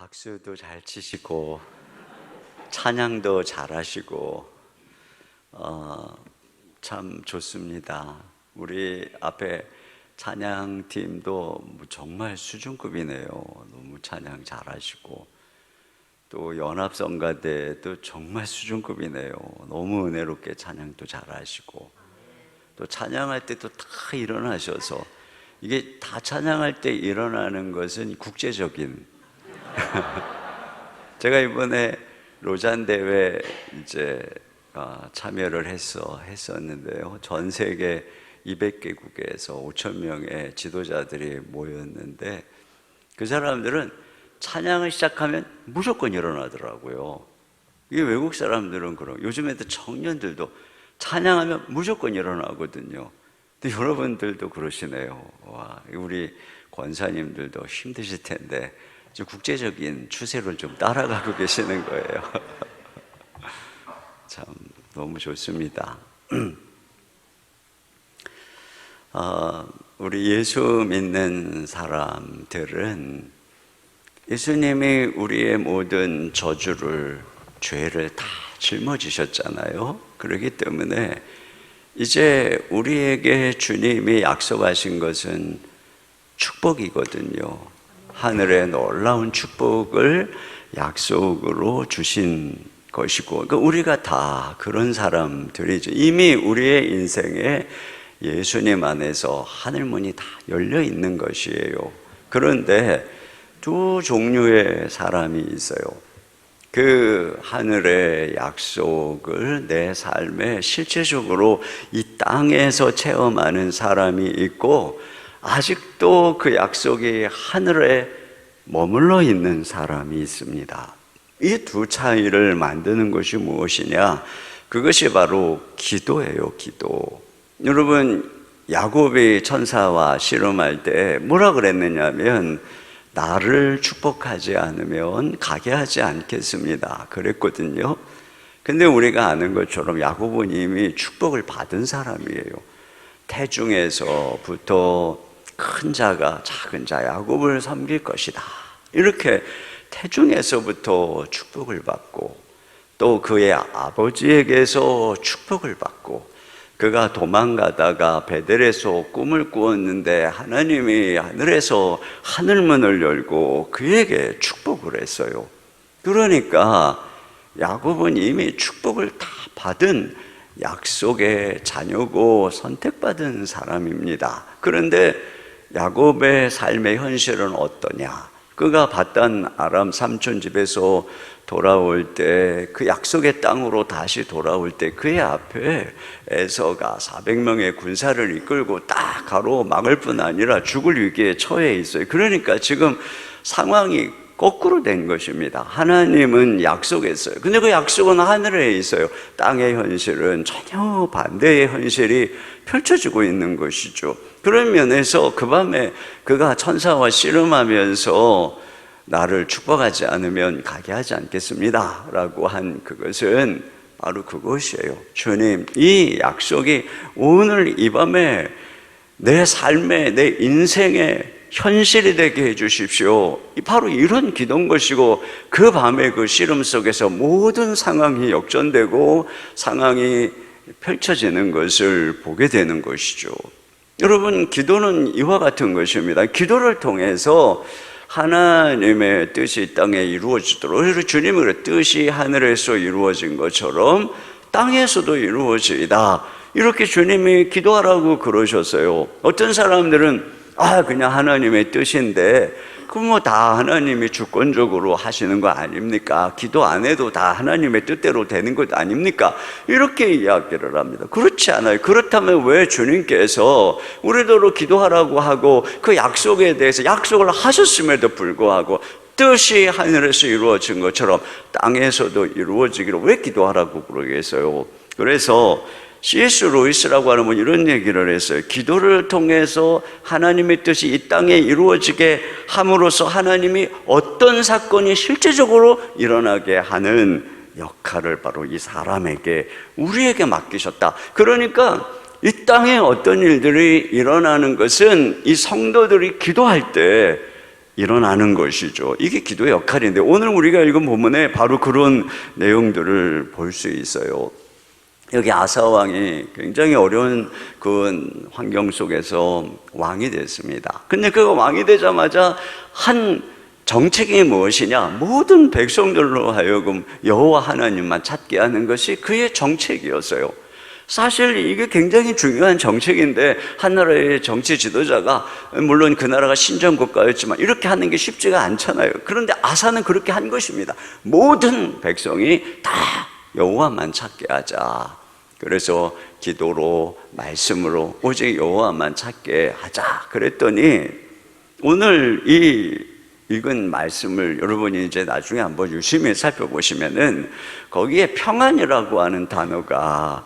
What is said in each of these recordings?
박수도 잘 치시고 찬양도 잘하시고 참 좋습니다. 우리 앞에 찬양팀도 정말 수준급이네요. 너무 찬양 잘하시고 또 연합성가대도 정말 수준급이네요. 너무 은혜롭게 찬양도 잘하시고 또 찬양할 때도 다 일어나셔서 이게 다 찬양할 때 일어나는 것은 국제적인 제가 이번에 로잔 대회 이제 참여를 했었는데요. 전 세계 200개국에서 5천 명의 지도자들이 모였는데 그 사람들은 찬양을 시작하면 무조건 일어나더라고요. 이게 외국 사람들은 그런, 요즘에도 청년들도 찬양하면 무조건 일어나거든요. 근데 여러분들도 그러시네요. 와, 우리 권사님들도 힘드실 텐데 좀 국제적인 추세를 좀 따라가고 계시는 거예요. 참 너무 좋습니다. 우리 예수 믿는 사람들은 예수님이 우리의 모든 저주를, 죄를 다 짊어지셨잖아요. 그렇기 때문에 이제 우리에게 주님이 약속하신 것은 축복이거든요. 하늘의 놀라운 축복을 약속으로 주신 것이고, 그러니까 우리가 다 그런 사람들이죠. 이미 우리의 인생에 예수님 안에서 하늘문이 다 열려 있는 것이에요. 그런데 두 종류의 사람이 있어요. 그 하늘의 약속을 내 삶에 실제적으로 이 땅에서 체험하는 사람이 있고, 아직도 그 약속이 하늘에 머물러 있는 사람이 있습니다. 이 두 차이를 만드는 것이 무엇이냐? 그것이 바로 기도예요, 기도. 여러분, 야곱이 천사와 씨름할 때 뭐라 그랬느냐면 나를 축복하지 않으면 가게 하지 않겠습니다 그랬거든요. 근데 우리가 아는 것처럼 야곱은 이미 축복을 받은 사람이에요. 태중에서부터 큰 자가 작은 자 야곱을 섬길 것이다, 이렇게 태중에서부터 축복을 받고, 또 그의 아버지에게서 축복을 받고, 그가 도망가다가 베델에서 꿈을 꾸었는데 하나님이 하늘에서 하늘문을 열고 그에게 축복을 했어요. 그러니까 야곱은 이미 축복을 다 받은 약속의 자녀고 선택받은 사람입니다. 그런데 야곱의 삶의 현실은 어떠냐? 그가 봤던 아람 삼촌 집에서 돌아올 때, 그 약속의 땅으로 다시 돌아올 때 그의 앞에 에서가 400명의 군사를 이끌고 딱 가로막을 뿐 아니라 죽을 위기에 처해 있어요. 그러니까 지금 상황이 거꾸로 된 것입니다. 하나님은 약속했어요. 근데 그 약속은 하늘에 있어요. 땅의 현실은 전혀 반대의 현실이 펼쳐지고 있는 것이죠. 그런 면에서 그 밤에 그가 천사와 씨름하면서 나를 축복하지 않으면 가게 하지 않겠습니다 라고 한 그것은 바로 그것이에요. 주님, 이 약속이 오늘 이 밤에 내 삶에, 내 인생에 현실이 되게 해주십시오. 바로 이런 기도인 것이고, 그 밤에 그 씨름 속에서 모든 상황이 역전되고 상황이 펼쳐지는 것을 보게 되는 것이죠. 여러분, 기도는 이와 같은 것입니다. 기도를 통해서 하나님의 뜻이 이 땅에 이루어지도록, 주님의 뜻이 하늘에서 이루어진 것처럼 땅에서도 이루어지이다, 이렇게 주님이 기도하라고 그러셨어요. 어떤 사람들은 그냥 하나님의 뜻인데 그 뭐 다 하나님이 주권적으로 하시는 거 아닙니까? 기도 안 해도 다 하나님의 뜻대로 되는 것 아닙니까? 이렇게 이야기를 합니다. 그렇지 않아요. 그렇다면 왜 주님께서 우리더러 기도하라고 하고 그 약속에 대해서 약속을 하셨음에도 불구하고 뜻이 하늘에서 이루어진 것처럼 땅에서도 이루어지기를 왜 기도하라고 그러겠어요? 그래서 C.S. 루이스라고 하는 분이 이런 얘기를 했어요. 기도를 통해서 하나님의 뜻이 이 땅에 이루어지게 함으로써 하나님이 어떤 사건이 실제적으로 일어나게 하는 역할을 바로 이 사람에게, 우리에게 맡기셨다. 그러니까 이 땅에 어떤 일들이 일어나는 것은 이 성도들이 기도할 때 일어나는 것이죠. 이게 기도의 역할인데 오늘 우리가 읽은 본문에 바로 그런 내용들을 볼 수 있어요. 여기 아사 왕이 굉장히 어려운 그 환경 속에서 왕이 됐습니다. 근데 그 왕이 되자마자 한 정책이 무엇이냐? 모든 백성들로 하여금 여호와 하나님만 찾게 하는 것이 그의 정책이었어요. 사실 이게 굉장히 중요한 정책인데 한 나라의 정치 지도자가, 물론 그 나라가 신정국가였지만 이렇게 하는 게 쉽지가 않잖아요. 그런데 아사는 그렇게 한 것입니다. 모든 백성이 다 여호와만 찾게 하자. 그래서 기도로, 말씀으로 오직 여호와만 찾게 하자. 그랬더니 오늘 이 읽은 말씀을 여러분이 이제 나중에 한번 유심히 살펴보시면은 거기에 평안이라고 하는 단어가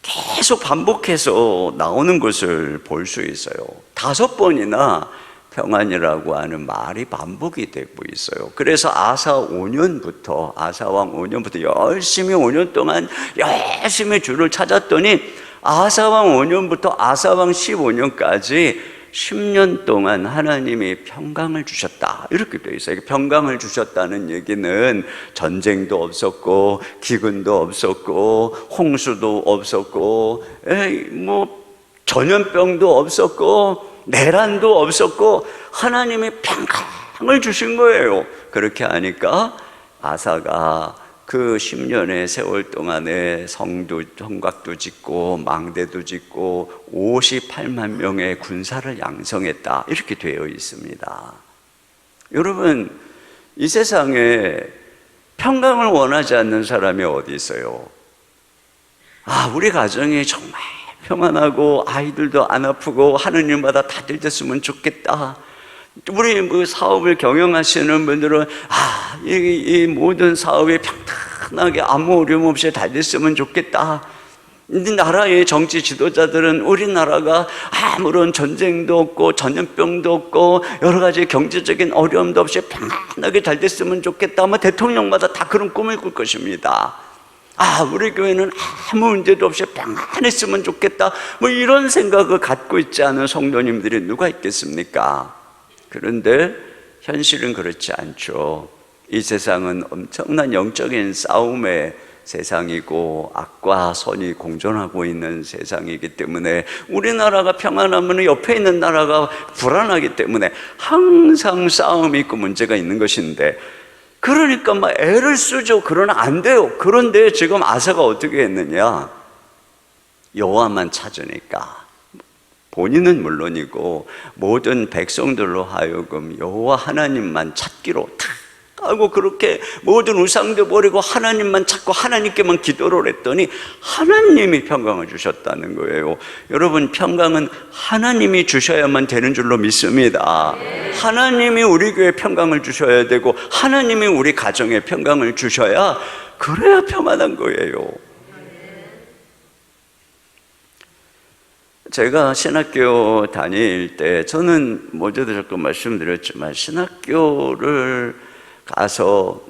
계속 반복해서 나오는 것을 볼 수 있어요. 5번이나 평안이라고 하는 말이 반복이 되고 있어요. 그래서 아사왕 5년부터 열심히 5년 동안 열심히 주를 찾았더니 아사왕 5년부터 아사왕 15년까지 10년 동안 하나님이 평강을 주셨다, 이렇게 되어 있어요. 평강을 주셨다는 얘기는 전쟁도 없었고 기근도 없었고 홍수도 없었고 전염병도 없었고 내란도 없었고 하나님이 평강을 주신 거예요. 그렇게 하니까 아사가 그 10년의 세월 동안에 성곽도 짓고 망대도 짓고 58만 명의 군사를 양성했다, 이렇게 되어 있습니다. 여러분, 이 세상에 평강을 원하지 않는 사람이 어디 있어요? 우리 가정이 정말 평안하고 아이들도 안 아프고 하느님마다 다 잘 됐으면 좋겠다. 우리 사업을 경영하시는 분들은 이 모든 사업이 평탄하게 아무 어려움 없이 잘 됐으면 좋겠다. 나라의 정치 지도자들은 우리나라가 아무런 전쟁도 없고 전염병도 없고 여러 가지 경제적인 어려움도 없이 평안하게 잘 됐으면 좋겠다. 대통령마다 다 그런 꿈을 꿀 것입니다. 우리 교회는 아무 문제도 없이 평안했으면 좋겠다. 이런 생각을 갖고 있지 않은 성도님들이 누가 있겠습니까? 그런데 현실은 그렇지 않죠. 이 세상은 엄청난 영적인 싸움의 세상이고 악과 선이 공존하고 있는 세상이기 때문에 우리나라가 평안하면 옆에 있는 나라가 불안하기 때문에 항상 싸움이 있고 문제가 있는 것인데, 그러니까 애를 쓰죠. 그러나 안 돼요. 그런데 지금 아사가 어떻게 했느냐? 여호와만 찾으니까 본인은 물론이고 모든 백성들로 하여금 여호와 하나님만 찾기로 탁 하고 그렇게 모든 우상도 버리고 하나님만 찾고 하나님께만 기도를 했더니 하나님이 평강을 주셨다는 거예요. 여러분, 평강은 하나님이 주셔야만 되는 줄로 믿습니다. 하나님이 우리 교회에 평강을 주셔야 되고 하나님이 우리 가정에 평강을 주셔야, 그래야 평안한 거예요. 제가 신학교 다닐 때, 저는 모두도 자꾸 말씀드렸지만 신학교를 가서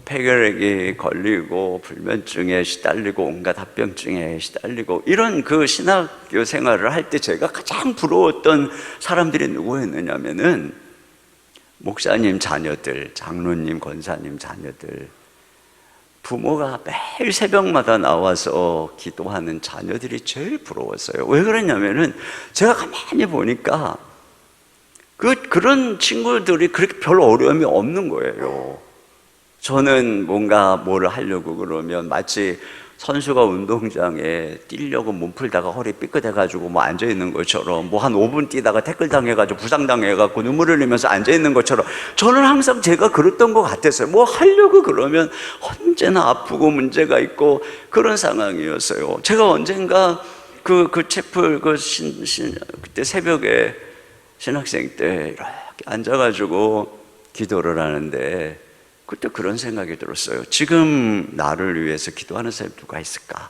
폐결핵이 걸리고 불면증에 시달리고 온갖 합병증에 시달리고 이런 그 신학교 생활을 할 때 제가 가장 부러웠던 사람들이 누구였느냐면은 목사님 자녀들, 장로님, 권사님 자녀들, 부모가 매일 새벽마다 나와서 기도하는 자녀들이 제일 부러웠어요. 왜 그러냐면은 제가 가만히 보니까 그런 친구들이 그렇게 별 어려움이 없는 거예요. 저는 뭔가 뭐를 하려고 그러면 마치 선수가 운동장에 뛰려고 몸 풀다가 허리 삐끗해가지고 앉아있는 것처럼, 한 5분 뛰다가 태클 당해가지고 부상당해가지고 눈물을 흘리면서 앉아있는 것처럼 저는 항상 제가 그랬던 것 같았어요. 하려고 그러면 언제나 아프고 문제가 있고 그런 상황이었어요. 제가 언젠가 그 채플 그때 새벽에 신학생 때 이렇게 앉아가지고 기도를 하는데 그때 그런 생각이 들었어요. 지금 나를 위해서 기도하는 사람이 누가 있을까?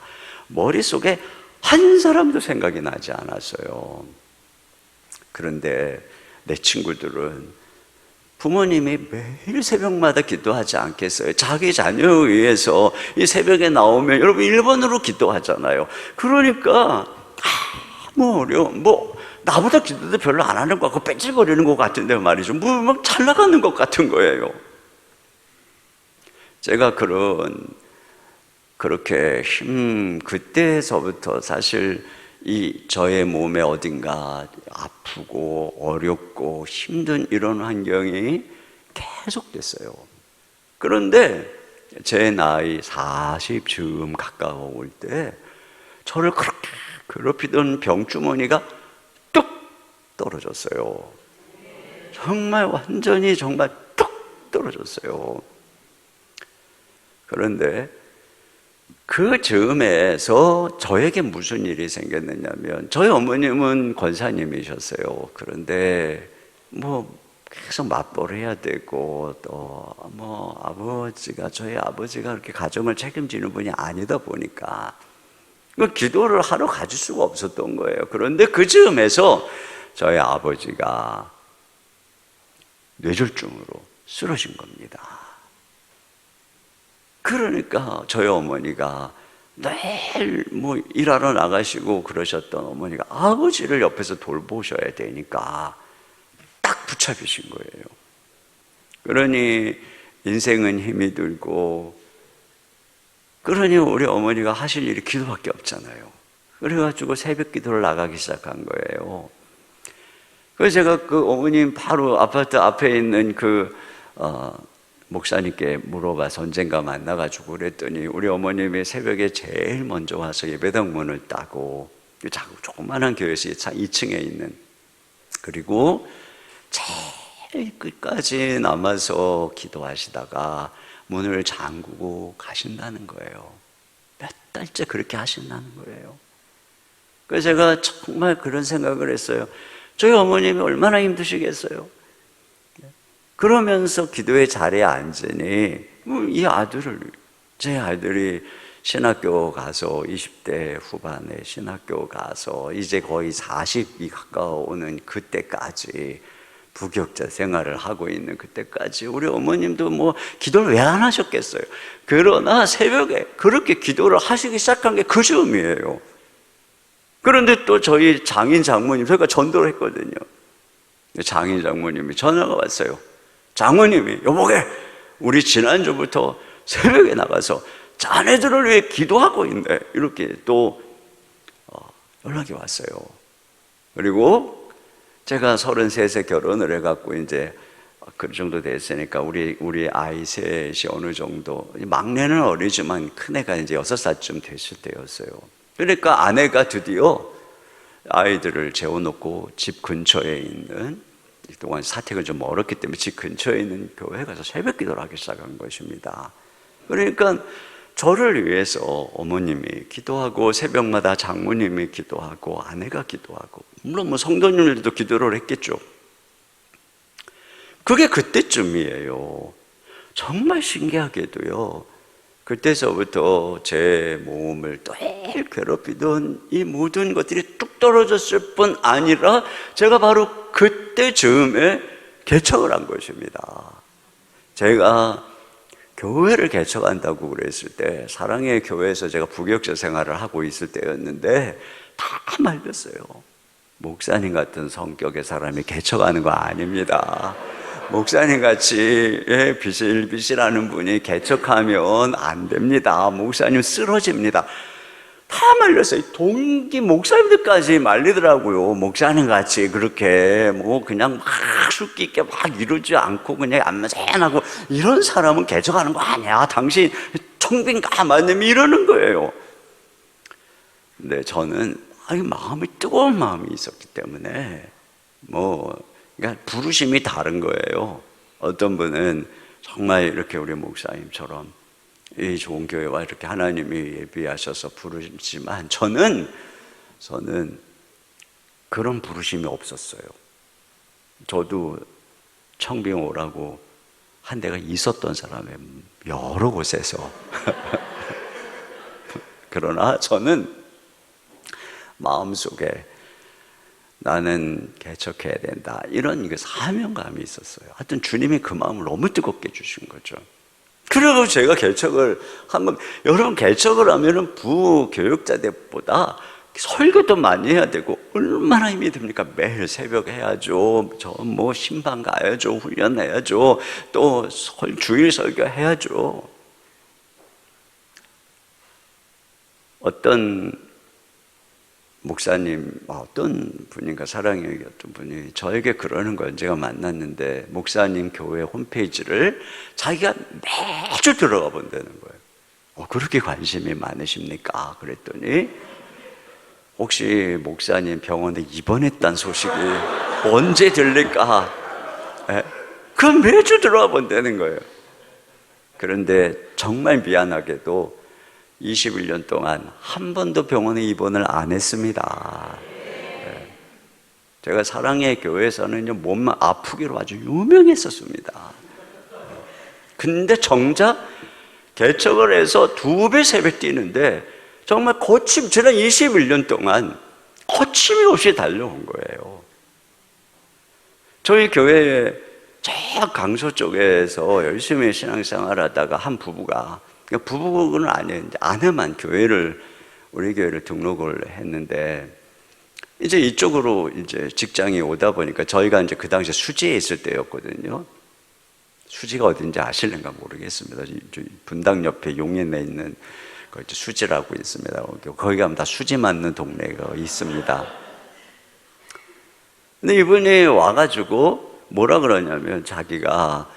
머릿속에 한 사람도 생각이 나지 않았어요. 그런데 내 친구들은 부모님이 매일 새벽마다 기도하지 않겠어요? 자기 자녀에 의해서 이 새벽에 나오면 여러분 1번으로 기도하잖아요. 그러니까 어려움, 나보다 기도도 별로 안 하는 것 같고 뺀질거리는 것 같은데 말이죠. 뭐 막 잘 나가는 것 같은 거예요. 제가 그렇게 그때서부터 사실 이 저의 몸에 어딘가 아프고 어렵고 힘든 이런 환경이 계속됐어요. 그런데 제 나이 40 즈음 가까워올 때 저를 그렇게 괴롭히던 병주머니가 뚝 떨어졌어요. 정말 완전히 정말 뚝 떨어졌어요. 그런데 그 즈음에서 저에게 무슨 일이 생겼느냐면, 저희 어머님은 권사님이셨어요. 그런데 뭐 계속 맞벌이 해야 되고, 또 뭐 저희 아버지가 그렇게 가정을 책임지는 분이 아니다 보니까 기도를 하러 가질 수가 없었던 거예요. 그런데 그 즈음에서 저희 아버지가 뇌졸중으로 쓰러진 겁니다. 그러니까 저희 어머니가 매일 뭐 일하러 나가시고 그러셨던 어머니가 아버지를 옆에서 돌보셔야 되니까 딱 붙잡히신 거예요. 그러니 인생은 힘이 들고, 그러니 우리 어머니가 하실 일이 기도밖에 없잖아요. 그래가지고 새벽 기도를 나가기 시작한 거예요. 그래서 제가 그 어머님 바로 아파트 앞에 있는 목사님께 물어봐서 언젠가 만나가지고 그랬더니, 우리 어머님이 새벽에 제일 먼저 와서 예배당 문을 따고, 조그만한 교회에서 2층에 있는, 그리고 제일 끝까지 남아서 기도하시다가 문을 잠그고 가신다는 거예요. 몇 달째 그렇게 하신다는 거예요. 그래서 제가 정말 그런 생각을 했어요. 저희 어머님이 얼마나 힘드시겠어요. 그러면서 기도의 자리에 앉으니 제 아들이 신학교 가서 20대 후반에 신학교 가서 이제 거의 40이 가까워오는 그때까지, 부교육자 생활을 하고 있는 그때까지 우리 어머님도 뭐 기도를 왜 안 하셨겠어요. 그러나 새벽에 그렇게 기도를 하시기 시작한 게 그 즈음이에요. 그런데 또 저희 장인 장모님, 저희가 전도를 했거든요. 장인 장모님이 전화가 왔어요. 장모님이, 여보게, 우리 지난주부터 새벽에 나가서 자네들을 위해 기도하고 있네, 이렇게 또 연락이 왔어요. 그리고 제가 33세 결혼을 해갖고 이제 그 정도 됐으니까 우리 아이 셋이 어느 정도, 막내는 어리지만 큰애가 이제 6살쯤 됐을 때였어요. 그러니까 아내가 드디어 아이들을 재워놓고 집 근처에 있는, 그동안 사택을 좀 멀었기 때문에 집 근처에 있는 교회에 가서 새벽 기도를 하기 시작한 것입니다. 그러니까 저를 위해서 어머님이 기도하고, 새벽마다 장모님이 기도하고, 아내가 기도하고, 물론 뭐 성도님들도 기도를 했겠죠. 그게 그때쯤이에요. 정말 신기하게도요, 그때서부터 제 몸을 늘 괴롭히던 이 모든 것들이 뚝 떨어졌을 뿐 아니라, 제가 바로 그때 즈음에 개척을 한 것입니다. 제가 교회를 개척한다고 그랬을 때, 사랑의 교회에서 제가 부교육자 생활을 하고 있을 때였는데, 다 말렸어요. 목사님 같은 성격의 사람이 개척하는 거 아닙니다. 목사님 같이 비실비실하는 분이 개척하면 안 됩니다. 목사님 쓰러집니다. 다 말렸어요. 동기 목사님들까지 말리더라고요. 목사님 같이 그렇게 뭐 그냥 막 숙기 있게 막 이러지 않고 그냥 안마전하고 이런 사람은 개척하는 거 아니야. 당신 청빈가 맞으면 이러는 거예요. 근데 저는 마음이 뜨거운 마음이 있었기 때문에 그러니까 부르심이 다른 거예요. 어떤 분은 정말 이렇게 우리 목사님처럼 이 좋은 교회와 이렇게 하나님이 예비하셔서 부르시지만, 저는 그런 부르심이 없었어요. 저도 청빙 오라고 한 데가 있었던 사람의 여러 곳에서 그러나 저는 마음속에 나는 개척해야 된다, 이런 사명감이 있었어요. 하여튼 주님이 그 마음을 너무 뜨겁게 주신 거죠. 그래서 제가 개척을 한 건, 여러분 개척을 하면은 부교육자들보다 설교도 많이 해야 되고 얼마나 힘이 듭니까? 매일 새벽 해야죠. 저 뭐 신방 가야죠. 훈련해야죠. 또 주일 설교 해야죠. 어떤 목사님, 어떤 분인가 사랑의 어떤 분이 저에게 그러는 거예요. 제가 만났는데 목사님 교회 홈페이지를 자기가 매주 들어가 본다는 거예요. 그렇게 관심이 많으십니까? 그랬더니 혹시 목사님 병원에 입원했다는 소식이 언제 들릴까? 그건 매주 들어가 본다는 거예요. 그런데 정말 미안하게도 21년 동안 한 번도 병원에 입원을 안 했습니다. 제가 사랑의 교회에서는 몸만 아프기로 아주 유명했었습니다. 근데 정작 개척을 해서 2배, 3배 뛰는데 정말 지난 21년 동안 거침이 없이 달려온 거예요. 저희 교회에 저 강서 쪽에서 열심히 신앙생활 하다가 한 부부가, 부부는 아니에요. 아내만 우리 교회를 등록을 했는데, 이제 이쪽으로 이제 직장이 오다 보니까 저희가 이제 그 당시에 수지에 있을 때였거든요. 수지가 어딘지 아실는가 모르겠습니다. 분당 옆에 용인에 있는 수지라고 있습니다. 거기 가면 다 수지 맞는 동네가 있습니다. 근데 이분이 와가지고 뭐라 그러냐면 자기가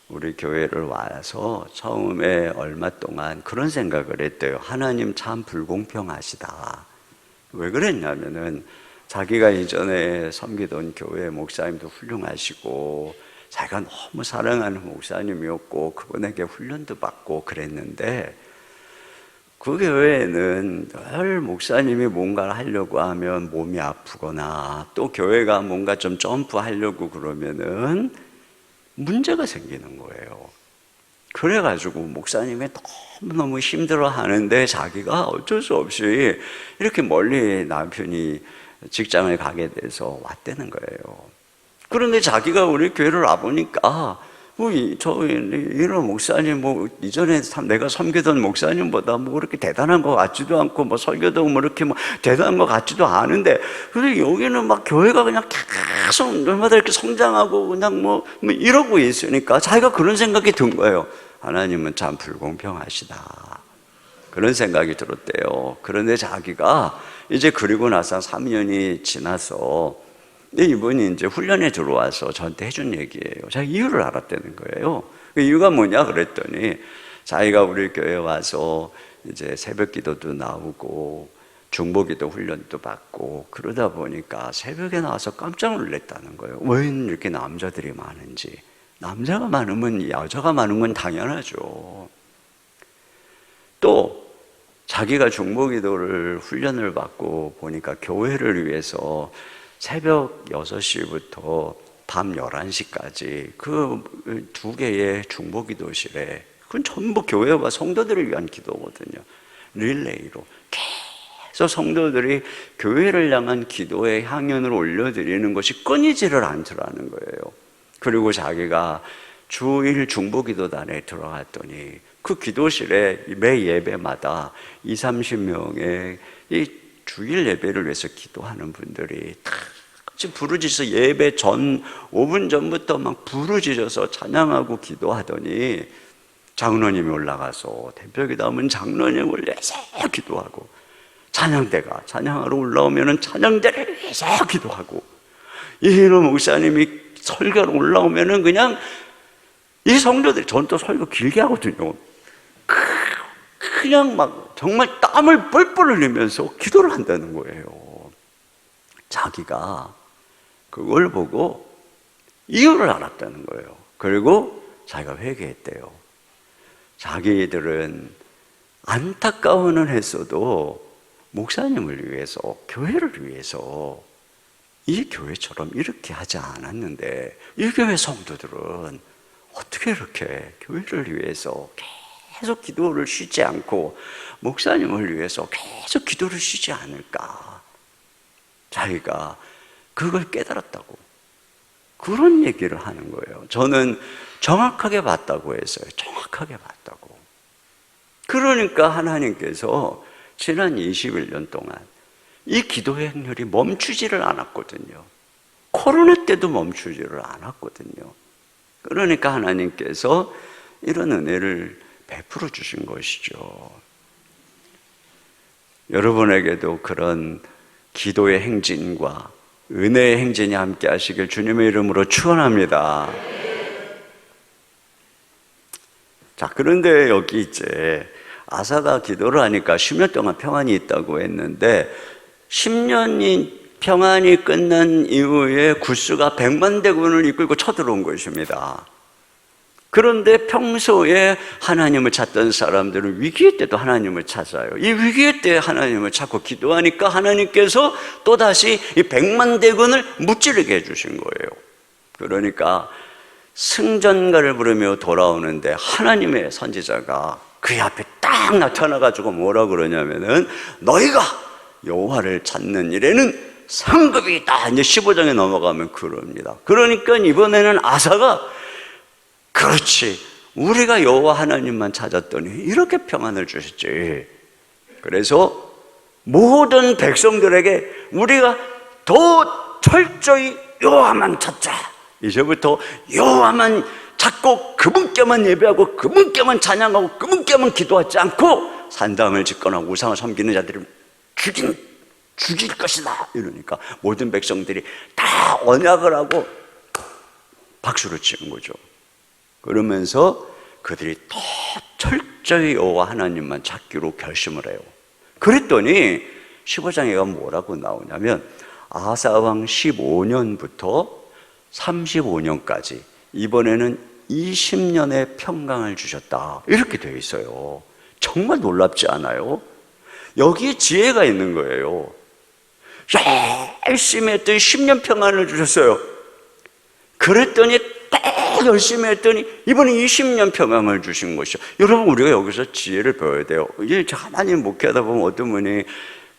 우리 교회를 와서 처음에 얼마 동안 그런 생각을 했대요. 하나님 참 불공평하시다. 왜 그랬냐면은 자기가 이전에 섬기던 교회 목사님도 훌륭하시고 자기가 너무 사랑하는 목사님이었고 그분에게 훈련도 받고 그랬는데 그 교회에는 늘 목사님이 뭔가를 하려고 하면 몸이 아프거나 또 교회가 뭔가 좀 점프하려고 그러면은 문제가 생기는 거예요. 그래가지고 목사님이 너무너무 힘들어 하는데 자기가 어쩔 수 없이 이렇게 멀리 남편이 직장을 가게 돼서 왔다는 거예요. 그런데 자기가 우리 교회를 와보니까 이런 목사님, 이전에 내가 섬기던 목사님보다 그렇게 대단한 것 같지도 않고, 설교도 이렇게 대단한 것 같지도 않은데, 근데 여기는 교회가 그냥 계속 얼마나 이렇게 성장하고 그냥 이러고 있으니까 자기가 그런 생각이 든 거예요. 하나님은 참 불공평하시다. 그런 생각이 들었대요. 그런데 자기가 이제 그리고 나서 3년이 지나서 이분이 이제 훈련에 들어와서 저한테 해준 얘기예요. 제가 이유를 알았다는 거예요. 그 이유가 뭐냐 그랬더니 자기가 우리 교회에 와서 이제 새벽 기도도 나오고 중보기도 훈련도 받고 그러다 보니까 새벽에 나와서 깜짝 놀랐다는 거예요. 왜 이렇게 남자들이 많은지. 남자가 많으면 여자가 많은 건 당연하죠. 또 자기가 중보기도를 훈련을 받고 보니까 교회를 위해서 새벽 6시부터 밤 11시까지 그 2개의 중보기도실에 그건 전부 교회와 성도들을 위한 기도거든요. 릴레이로 계속 성도들이 교회를 향한 기도의 향연을 올려드리는 것이 끊이지를 않더라는 거예요. 그리고 자기가 주일 중보기도단에 들어갔더니 그 기도실에 매 예배마다 20-30명의 이 주일 예배를 위해서 기도하는 분들이 다 같이 부르짖어서 예배 전 5분 전부터 막 부르짖어서 찬양하고 기도하더니 장로님이 올라가서 대표기도하면 장로님을 위해서 기도하고 찬양대가 찬양하러 올라오면 찬양대를 위해서 기도하고 이인호 목사님이 설교로 올라오면 그냥 이 성도들이 전 또 설교 길게 하거든요. 그냥 정말 땀을 뻘뻘 흘리면서 기도를 한다는 거예요. 자기가 그걸 보고 이유를 알았다는 거예요. 그리고 자기가 회개했대요. 자기들은 안타까워는 했어도 목사님을 위해서, 교회를 위해서 이 교회처럼 이렇게 하지 않았는데 이 교회 성도들은 어떻게 이렇게 교회를 위해서 계속 기도를 쉬지 않고 목사님을 위해서 계속 기도를 쉬지 않을까? 자기가 그걸 깨달았다고 그런 얘기를 하는 거예요. 저는 정확하게 봤다고 했어요. 정확하게 봤다고. 그러니까 하나님께서 지난 21년 동안 이 기도의 행렬이 멈추지를 않았거든요. 코로나 때도 멈추지를 않았거든요. 그러니까 하나님께서 이런 은혜를 베풀어 주신 것이죠. 여러분에게도 그런 기도의 행진과 은혜의 행진이 함께 하시길 주님의 이름으로 축원합니다. 자, 그런데 여기 이제 아사가 기도를 하니까 10년 동안 평안이 있다고 했는데 10년이 평안이 끝난 이후에 구스가 100만 대군을 이끌고 쳐들어온 것입니다. 그런데 평소에 하나님을 찾던 사람들은 위기의 때도 하나님을 찾아요. 이 위기의 때 하나님을 찾고 기도하니까 하나님께서 또다시 이 100만 대군을 무찌르게 해주신 거예요. 그러니까 승전가를 부르며 돌아오는데 하나님의 선지자가 그의 앞에 딱 나타나가지고 뭐라 그러냐면은 너희가 여호와를 찾는 일에는 상급이 있다. 이제 15장에 넘어가면 그럽니다. 그러니까 이번에는 아사가 그렇지, 우리가 여호와 하나님만 찾았더니 이렇게 평안을 주셨지. 그래서 모든 백성들에게 우리가 더 철저히 여호와만 찾자. 이제부터 여호와만 찾고 그분께만 예배하고 그분께만 찬양하고 그분께만 기도하지 않고 산당을 짓거나 우상을 섬기는 자들을 죽일 것이다. 이러니까 모든 백성들이 다 언약을 하고 박수를 치는 거죠. 그러면서 그들이 더 철저히 여호와 하나님만 찾기로 결심을 해요. 그랬더니 15장에 가면 뭐라고 나오냐면 아사 왕 15년부터 35년까지 이번에는 20년의 평강을 주셨다. 이렇게 되어 있어요. 정말 놀랍지 않아요? 여기에 지혜가 있는 거예요. 열심히 했더니 10년 평안을 주셨어요. 그랬더니 딱 열심히 했더니 이번에 20년 평안을 주신 것이죠. 여러분, 우리가 여기서 지혜를 배워야 돼요. 이제 하나님 목회하다 보면 어떤 분이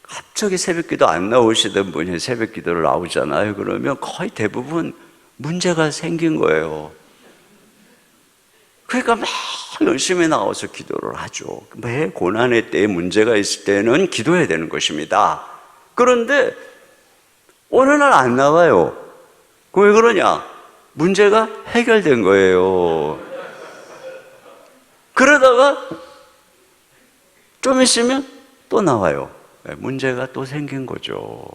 갑자기 새벽기도 안 나오시던 분이 새벽기도를 나오잖아요. 그러면 거의 대부분 문제가 생긴 거예요. 그러니까 막 열심히 나와서 기도를 하죠. 매 고난의 때에 문제가 있을 때는 기도해야 되는 것입니다. 그런데 어느 날 안 나와요. 왜 그러냐? 문제가 해결된 거예요. 그러다가 좀 있으면 또 나와요. 문제가 또 생긴 거죠.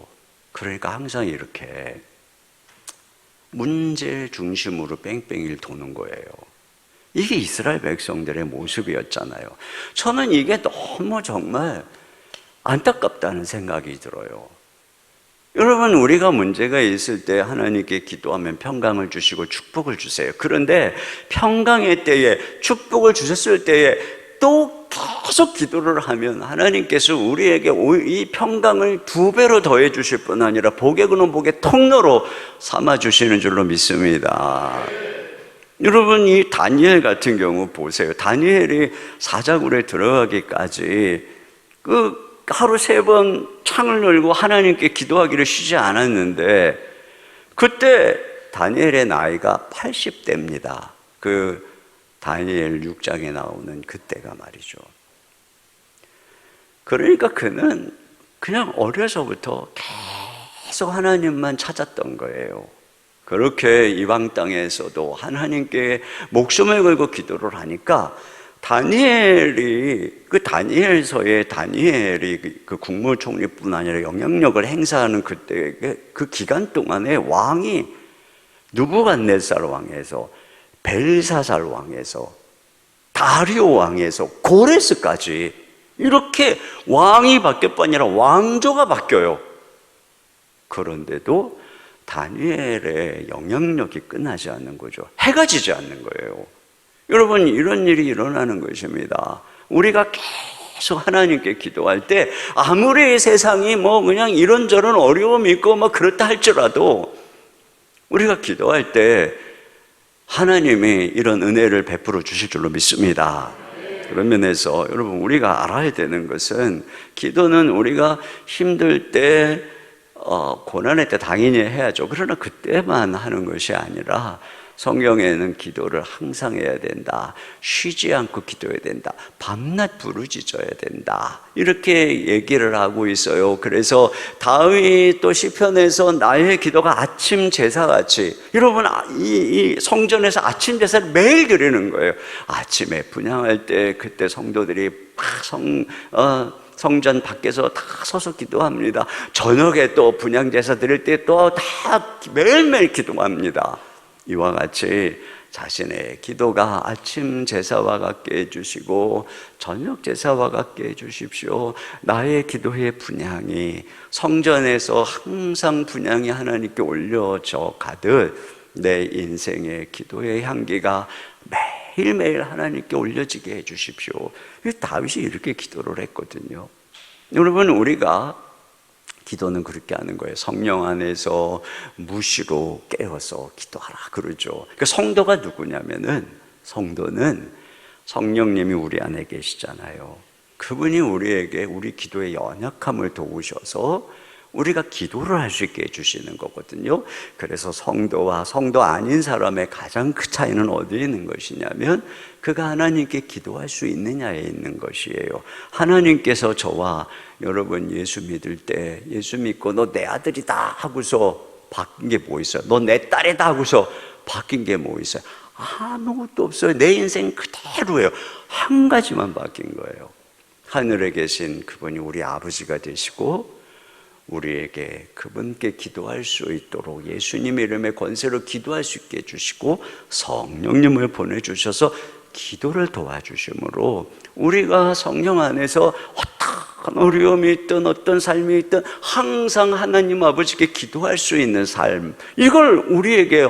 그러니까 항상 이렇게 문제 중심으로 뺑뺑이를 도는 거예요. 이게 이스라엘 백성들의 모습이었잖아요. 저는 이게 너무 정말 안타깝다는 생각이 들어요. 여러분, 우리가 문제가 있을 때 하나님께 기도하면 평강을 주시고 축복을 주세요. 그런데 평강의 때에, 축복을 주셨을 때에 또 계속 기도를 하면 하나님께서 우리에게 이 평강을 2배로 더해 주실 뿐 아니라 복에 그는 복의 통로로 삼아 주시는 줄로 믿습니다. 여러분, 이 다니엘 같은 경우 보세요. 다니엘이 사자굴에 들어가기까지 하루 3번 창을 열고 하나님께 기도하기를 쉬지 않았는데 그때 다니엘의 나이가 80대입니다. 그 다니엘 6장에 나오는 그때가 말이죠. 그러니까 그는 그냥 어려서부터 계속 하나님만 찾았던 거예요. 그렇게 이방 땅에서도 하나님께 목숨을 걸고 기도를 하니까 다니엘이, 그 다니엘서에 다니엘이 그 국무총리뿐 아니라 영향력을 행사하는 그때 그 기간 동안에 왕이 느부갓네살 왕에서 벨사살 왕에서 다리오 왕에서 고레스까지 이렇게 왕이 바뀔 뿐 아니라 왕조가 바뀌어요. 그런데도 다니엘의 영향력이 끝나지 않는 거죠. 해가 지지 않는 거예요. 여러분, 이런 일이 일어나는 것입니다. 우리가 계속 하나님께 기도할 때 아무리 세상이 그냥 이런저런 어려움이 있고 그렇다 할지라도 우리가 기도할 때 하나님이 이런 은혜를 베풀어 주실 줄로 믿습니다. 그런 면에서 여러분, 우리가 알아야 되는 것은 기도는 우리가 힘들 때 고난의 때 당연히 해야죠. 그러나 그때만 하는 것이 아니라 성경에는 기도를 항상 해야 된다. 쉬지 않고 기도해야 된다. 밤낮 부르짖어야 된다. 이렇게 얘기를 하고 있어요. 그래서 다윗이 또 시편에서 나의 기도가 아침 제사같이, 여러분 이 성전에서 아침 제사를 매일 드리는 거예요. 아침에 분향할 때 그때 성도들이 성전 밖에서 다 서서 기도합니다. 저녁에 또 분향 제사 드릴 때 또 다 매일매일 기도합니다. 이와 같이 자신의 기도가 아침 제사와 같게 해주시고 저녁 제사와 같게 해주십시오. 나의 기도의 분향이 성전에서 항상 분향이 하나님께 올려져 가듯 내 인생의 기도의 향기가 매일매일 하나님께 올려지게 해주십시오. 다윗이 이렇게 기도를 했거든요. 여러분, 우리가 기도는 그렇게 하는 거예요. 성령 안에서 무시로 깨어서 기도하라 그러죠. 그러니까 성도가 누구냐면은, 성도는 성령님이 우리 안에 계시잖아요. 그분이 우리에게 우리 기도의 연약함을 도우셔서 우리가 기도를 할 수 있게 해주시는 거거든요. 그래서 성도와 성도 아닌 사람의 가장 큰 차이는 어디에 있는 것이냐면, 그가 하나님께 기도할 수 있느냐에 있는 것이에요. 하나님께서 저와 여러분 예수 믿을 때, 예수 믿고 너 내 아들이다 하고서 바뀐 게 뭐 있어요? 너 내 딸이다 하고서 바뀐 게 뭐 있어요? 아무것도 없어요. 내 인생 그대로예요. 한 가지만 바뀐 거예요. 하늘에 계신 그분이 우리 아버지가 되시고 우리에게 그분께 기도할 수 있도록 예수님의 이름의 권세로 기도할 수 있게 해주시고 성령님을 보내주셔서 기도를 도와주심으로 우리가 성령 안에서 어떤 어려움이 있든 어떤 삶이 있든 항상 하나님 아버지께 기도할 수 있는 삶, 이걸 우리에게,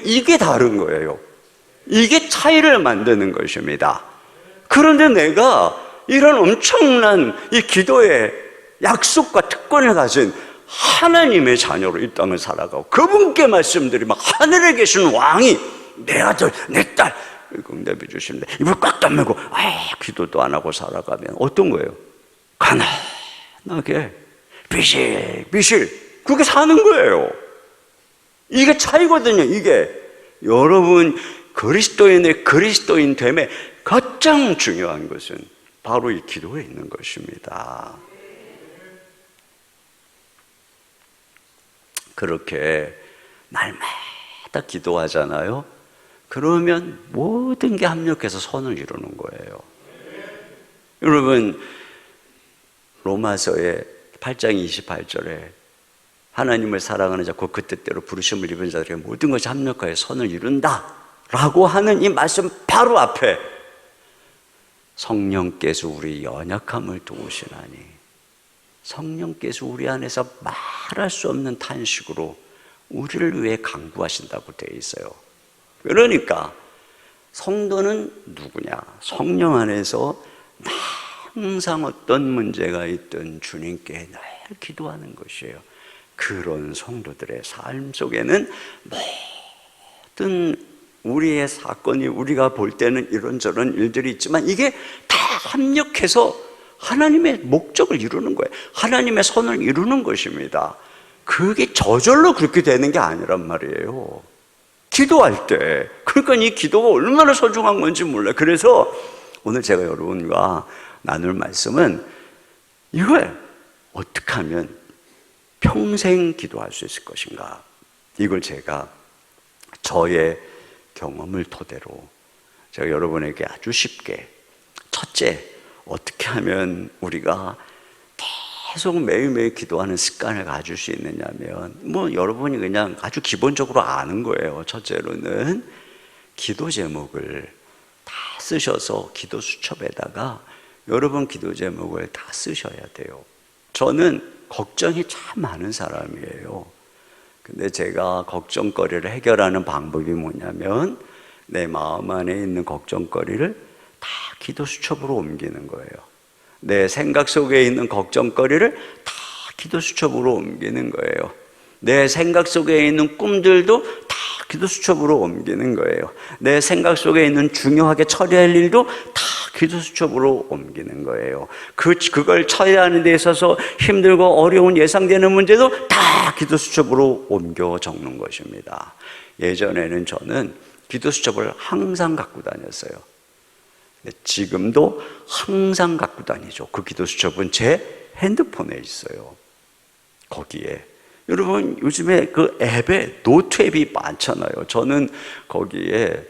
이게 다른 거예요. 이게 차이를 만드는 것입니다. 그런데 내가 이런 엄청난 이 기도의 약속과 특권을 가진 하나님의 자녀로 이 땅을 살아가고 그분께 말씀드리면 하늘에 계신 왕이 내 아들, 내 딸 응답해 주시는데 입을 꽉 다물고 기도도 안 하고 살아가면 어떤 거예요? 가난하게 비실비실 그렇게 사는 거예요. 이게 차이거든요. 이게 여러분 그리스도인의 그리스도인 됨에 가장 중요한 것은 바로 이 기도에 있는 것입니다. 그렇게 날마다 기도하잖아요. 그러면 모든 게 합력해서 선을 이루는 거예요. 여러분 로마서의 8장 28절에 하나님을 사랑하는 자 곧 그 뜻대로 부르심을 입은 자들에게 모든 것이 합력하여 선을 이룬다 라고 하는 이 말씀 바로 앞에 성령께서 우리 연약함을 도우시나니, 성령께서 우리 안에서 말할 수 없는 탄식으로 우리를 위해 강구하신다고 되어 있어요. 그러니까 성도는 누구냐? 성령 안에서 항상 어떤 문제가 있든 주님께 늘 기도하는 것이에요. 그런 성도들의 삶 속에는 모든 우리의 사건이 우리가 볼 때는 이런저런 일들이 있지만 이게 다 합력해서 하나님의 목적을 이루는 거예요. 하나님의 선을 이루는 것입니다. 그게 저절로 그렇게 되는 게 아니란 말이에요. 기도할 때, 그러니까 이 기도가 얼마나 소중한 건지 몰라요. 그래서 오늘 제가 여러분과 나눌 말씀은 이거예요. 어떻게 하면 평생 기도할 수 있을 것인가? 이걸 제가 저의 경험을 토대로 제가 여러분에게 아주 쉽게, 첫째, 어떻게 하면 우리가 계속 매일매일 기도하는 습관을 가질 수 있느냐면, 여러분이 그냥 아주 기본적으로 아는 거예요. 첫째로는 기도 제목을 다 쓰셔서 기도 수첩에다가 여러분 기도 제목을 다 쓰셔야 돼요. 저는 걱정이 참 많은 사람이에요. 근데 제가 걱정거리를 해결하는 방법이 뭐냐면 내 마음 안에 있는 걱정거리를 다 기도 수첩으로 옮기는 거예요. 내 생각 속에 있는 걱정거리를 다 기도 수첩으로 옮기는 거예요. 내 생각 속에 있는 꿈들도 다 기도 수첩으로 옮기는 거예요. 내 생각 속에 있는 중요하게 처리할 일도 다 기도 수첩으로 옮기는 거예요. 그걸 처리하는 데 있어서 힘들고 어려운 예상되는 문제도 다 기도 수첩으로 옮겨 적는 것입니다. 예전에는 저는 기도 수첩을 항상 갖고 다녔어요. 지금도 항상 갖고 다니죠. 그 기도 수첩은 제 핸드폰에 있어요. 거기에. 여러분, 요즘에 그 앱에 노트 앱이 많잖아요. 저는 거기에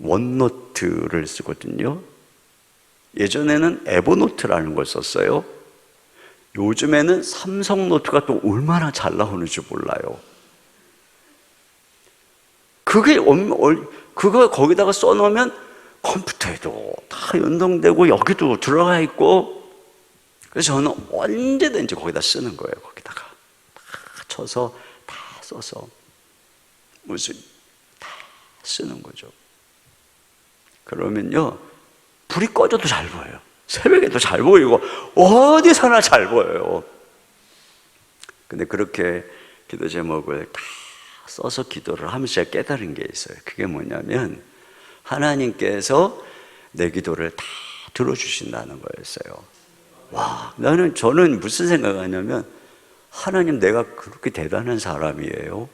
원노트를 쓰거든요. 예전에는 에버노트라는 걸 썼어요. 요즘에는 삼성노트가 또 얼마나 잘 나오는지 몰라요. 그거 거기다가 써놓으면 컴퓨터에도 다 연동되고 여기도 들어가 있고, 그래서 저는 언제든지 거기다 쓰는 거예요. 거기다가 다 쳐서 다 써서 무슨 다 쓰는 거죠. 그러면요, 불이 꺼져도 잘 보여요. 새벽에도 잘 보이고 어디서나 잘 보여요. 근데 그렇게 기도 제목을 다 써서 기도를 하면서 제가 깨달은 게 있어요. 그게 뭐냐면 하나님께서 내 기도를 다 들어주신다는 거였어요. 와, 저는 무슨 생각하냐면, 하나님, 내가 그렇게 대단한 사람이에요?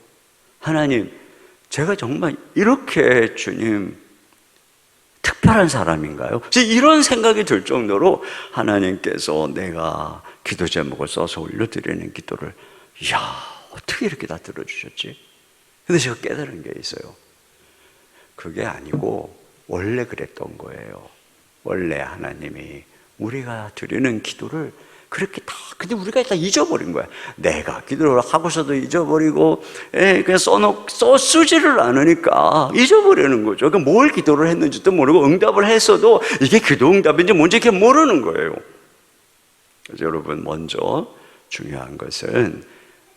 하나님, 제가 정말 이렇게 주님 특별한 사람인가요? 이런 생각이 들 정도로 하나님께서 내가 기도 제목을 써서 올려드리는 기도를, 이야, 어떻게 이렇게 다 들어주셨지? 근데 제가 깨달은 게 있어요. 그게 아니고 원래 그랬던 거예요. 원래 하나님이 우리가 드리는 기도를 그렇게 다, 근데 우리가 다 잊어버린 거야. 내가 기도를 하고서도 잊어버리고, 그냥 쓰지를 않으니까 잊어버리는 거죠. 그러니까 뭘 기도를 했는지도 모르고 응답을 했어도 이게 기도 응답인지 뭔지 이렇게 모르는 거예요. 그래서 여러분, 먼저 중요한 것은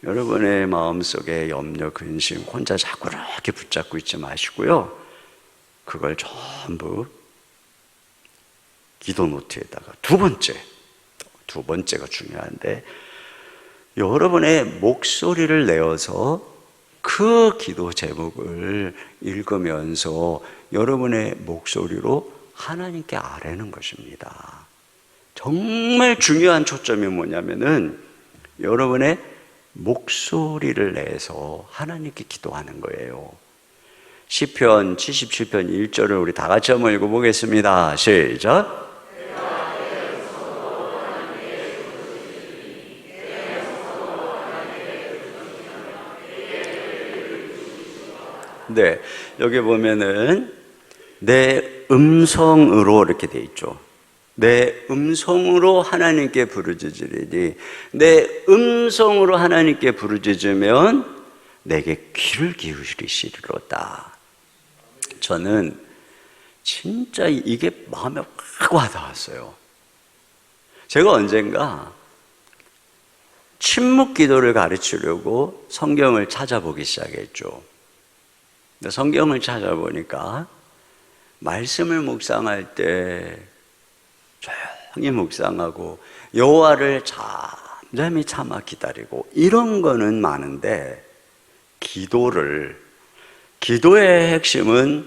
여러분의 마음속에 염려, 근심 혼자 자꾸 이렇게 붙잡고 있지 마시고요, 그걸 전부 기도 노트에다가 두 번째가 중요한데, 여러분의 목소리를 내어서 그 기도 제목을 읽으면서 여러분의 목소리로 하나님께 아뢰는 것입니다. 정말 중요한 초점이 뭐냐면은 여러분의 목소리를 내서 하나님께 기도하는 거예요. 시편 77편 1절을 우리 다 같이 한번 읽어보겠습니다. 시작. 네, 여기 보면은 내 음성으로 이렇게 돼 있죠. 내 음성으로 하나님께 부르짖으리니, 내 음성으로 하나님께 부르짖으면 내게 귀를 기울이시리로다. 저는 진짜 이게 마음에 확 와닿았어요. 제가 언젠가 침묵 기도를 가르치려고 성경을 찾아보기 시작했죠. 근데 성경을 찾아보니까 말씀을 묵상할 때 조용히 묵상하고 여호와를 잠잠히 참아 기다리고 이런 거는 많은데, 기도의 핵심은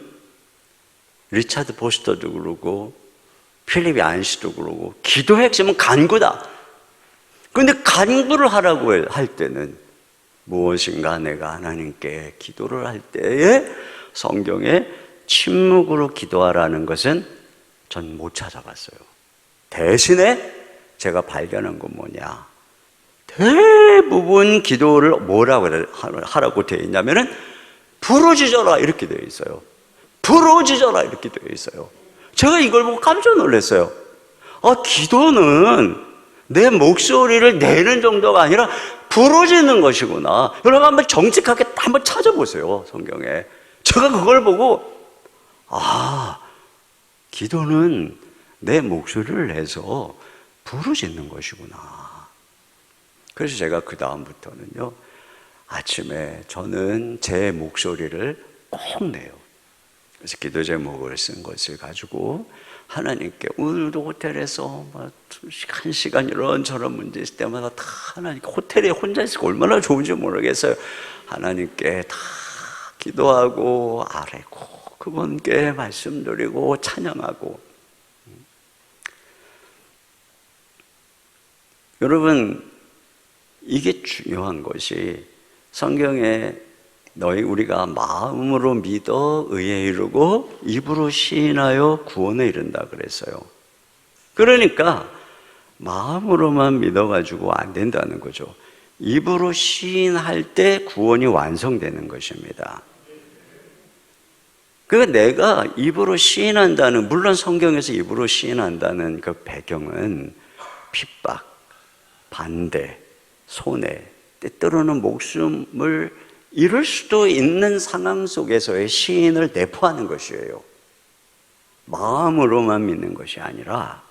리차드 포스터도 그러고 필립 얀시도 그러고, 기도의 핵심은 간구다. 그런데 간구를 하라고 할 때는 무엇인가 내가 하나님께 기도를 할 때에 성경에 침묵으로 기도하라는 것은 전 못 찾아봤어요. 대신에 제가 발견한 건 뭐냐, 대부분 기도를 뭐라고 하라고 되어 있냐면은 부르짖어라 이렇게 되어 있어요. 부르짖어라 이렇게 되어 있어요. 제가 이걸 보고 깜짝 놀랐어요. 기도는 내 목소리를 내는 정도가 아니라 부르짖는 것이구나. 여러분 한번 정직하게 한번 찾아보세요, 성경에. 제가 그걸 보고, 기도는 내 목소리를 내서 부르짖는 것이구나. 그래서 제가 그 다음부터는요, 아침에 저는 제 목소리를 꼭 내요. 그래서 기도 제목을 쓴 것을 가지고 하나님께, 오늘도 호텔에서 1시간 이런저런 문제 있을 때마다 다 하나님께, 호텔에 혼자 있으니까 얼마나 좋은지 모르겠어요. 하나님께 다 기도하고 아뢰고 그분께 말씀드리고 찬양하고. 여러분, 이게 중요한 것이 성경에 우리가 마음으로 믿어 의에 이르고 입으로 시인하여 구원에 이른다 그랬어요. 그러니까 마음으로만 믿어가지고 안 된다는 거죠. 입으로 시인할 때 구원이 완성되는 것입니다. 그러니까 내가 입으로 시인한다는, 물론 성경에서 입으로 시인한다는 그 배경은 핍박, 반대, 손해, 때때로는 목숨을 잃을 수도 있는 상황 속에서의 시인을 내포하는 것이에요. 마음으로만 믿는 것이 아니라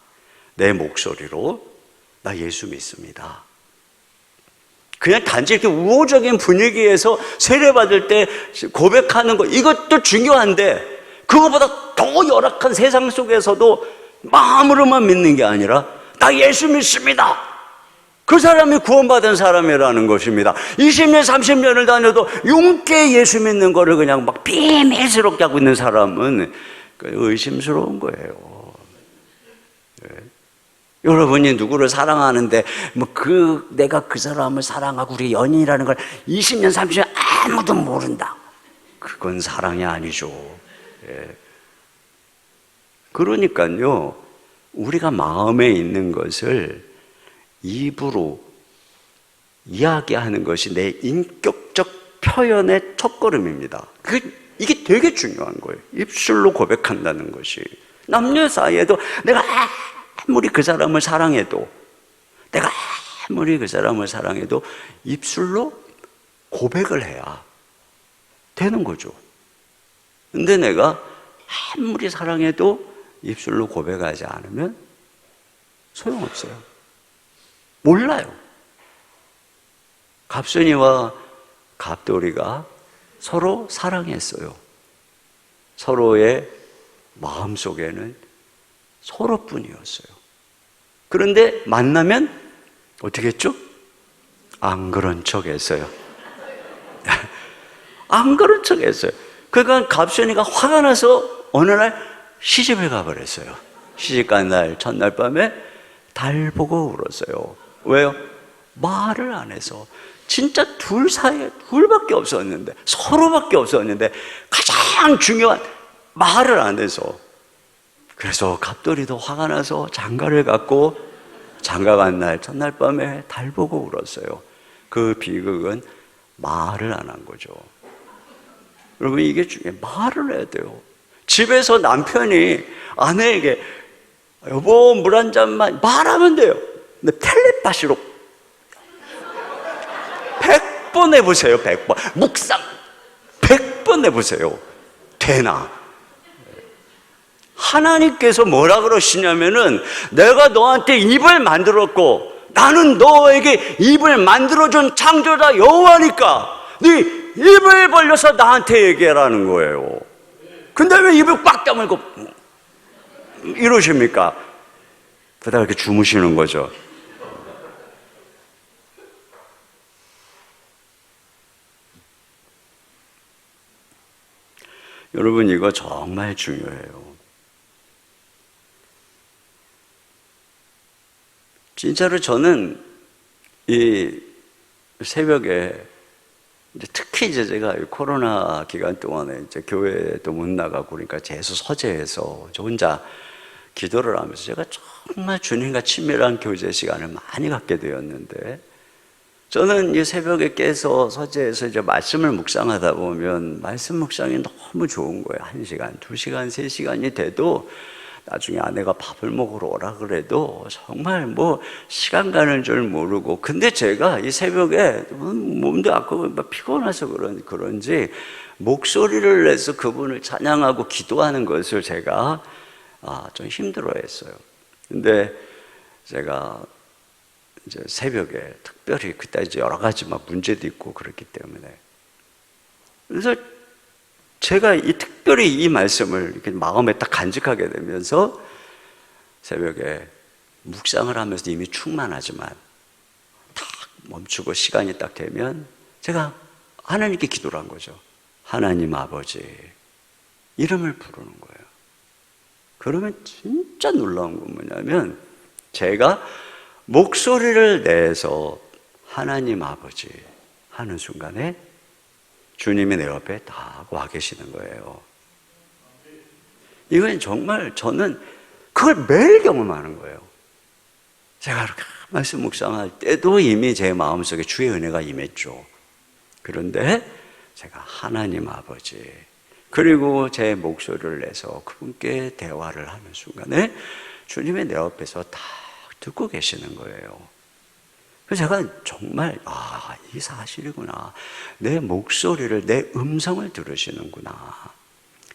내 목소리로 나 예수 믿습니다. 그냥 단지 이렇게 우호적인 분위기에서 세례받을 때 고백하는 것, 이것도 중요한데 그것보다 더 열악한 세상 속에서도 마음으로만 믿는 게 아니라 나 예수 믿습니다. 그 사람이 구원받은 사람이라는 것입니다. 20년, 30년을 다녀도 용케 예수 믿는 거를 그냥 막 비밀스럽게 하고 있는 사람은 의심스러운 거예요. 네. 여러분이 누구를 사랑하는데 내가 그 사람을 사랑하고 우리 연인이라는 걸 20년, 30년 아무도 모른다. 그건 사랑이 아니죠. 예. 그러니까요, 우리가 마음에 있는 것을 입으로 이야기하는 것이 내 인격적 표현의 첫걸음입니다. 이게 되게 중요한 거예요. 입술로 고백한다는 것이. 남녀 사이에도 내가 아무리 그 사람을 사랑해도 입술로 고백을 해야 되는 거죠. 근데 내가 아무리 사랑해도 입술로 고백하지 않으면 소용없어요. 몰라요. 갑순이와 갑돌이가 서로 사랑했어요. 서로의 마음속에는 서로뿐이었어요. 그런데 만나면 어떻게 했죠? 안 그런 척 했어요. 안 그런 척 했어요. 그러니까 갑순이가 화가 나서 어느 날 시집을 가버렸어요. 시집 간 날 첫날 밤에 달 보고 울었어요. 왜요? 말을 안 해서. 진짜 둘 사이에 둘밖에 없었는데, 서로밖에 없었는데 가장 중요한 말을 안 해서. 그래서 갑돌이도 화가 나서 장가를 갔고 장가 간 날 첫날 밤에 달 보고 울었어요. 그 비극은 말을 안 한 거죠. 여러분, 이게 중요해요. 말을 해야 돼요. 집에서 남편이 아내에게 여보 물 한 잔만, 말하면 돼요. 근데 텔레파시로 100번 해보세요. 100번 묵상 100번 해보세요. 되나? 하나님께서 뭐라 그러시냐면은 내가 너한테 입을 만들었고 나는 너에게 입을 만들어준 창조자 여호와니까 네 입을 벌려서 나한테 얘기하라는 거예요. 근데 왜 입을 꽉 다물고 이러십니까? 그러다가 이렇게 주무시는 거죠. 여러분, 이거 정말 중요해요. 진짜로 저는 이 새벽에 특히 이제 제가 코로나 기간 동안에 이제 교회도 못 나가고 그러니까 재수 서재에서 저 혼자 기도를 하면서 제가 정말 주님과 친밀한 교제 시간을 많이 갖게 되었는데, 저는 이 새벽에 깨서 서재에서 이제 말씀을 묵상하다 보면 말씀 묵상이 너무 좋은 거예요. 1시간, 2시간, 3시간이 돼도 나중에 아내가 밥을 먹으러 오라 그래도 정말 시간 가는 줄 모르고. 근데 제가 이 새벽에 몸도 아프고 피곤해서 그런지 목소리를 내서 그분을 찬양하고 기도하는 것을 제가 좀 힘들어 했어요. 근데 제가 이제 새벽에 특별히 그때 이제 여러 가지 문제도 있고 그렇기 때문에, 그래서 제가 특별히 이 말씀을 이렇게 마음에 딱 간직하게 되면서 새벽에 묵상을 하면서 이미 충만하지만 딱 멈추고 시간이 딱 되면 제가 하나님께 기도를 한 거죠. 하나님 아버지 이름을 부르는 거예요. 그러면 진짜 놀라운 건 뭐냐면 제가 목소리를 내서 하나님 아버지 하는 순간에 주님이 내 옆에 딱 와 계시는 거예요. 이건 정말 저는 그걸 매일 경험하는 거예요. 제가 그렇게 말씀 묵상할 때도 이미 제 마음속에 주의 은혜가 임했죠. 그런데 제가 하나님 아버지 그리고 제 목소리를 내서 그분께 대화를 하는 순간에 주님이 내 옆에서 딱 듣고 계시는 거예요. 그래서 제가 정말 이 사실이구나. 내 목소리를, 내 음성을 들으시는구나.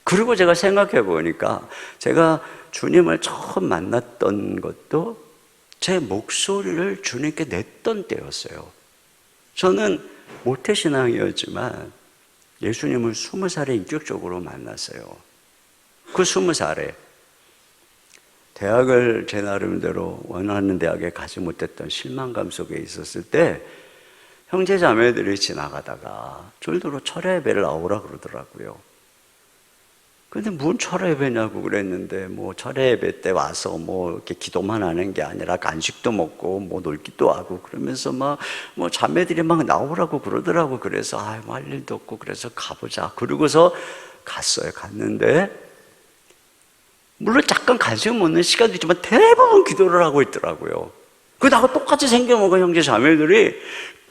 그리고 제가 생각해 보니까 제가 주님을 처음 만났던 것도 제 목소리를 주님께 냈던 때였어요. 저는 모태신앙이었지만 예수님을 20살에 인격적으로 만났어요. 그 20살에 대학을 제 나름대로 원하는 대학에 가지 못했던 실망감 속에 있었을 때 형제 자매들이 지나가다가 졸도로 철야 예배를 나오라 그러더라고요. 근데 뭔 철야 예배냐고 그랬는데 뭐 철야 예배 때 와서 뭐 이렇게 기도만 하는 게 아니라 간식도 먹고 뭐 놀기도 하고 그러면서 막 뭐 자매들이 막 나오라고 그러더라고. 그래서 뭐 할 일도 없고 그래서 가보자. 그러고서 갔어요. 갔는데 물론 잠깐 간식 먹는 시간도 있지만 대부분 기도를 하고 있더라고요. 그 나하고 똑같이 생겨먹은 형제 자매들이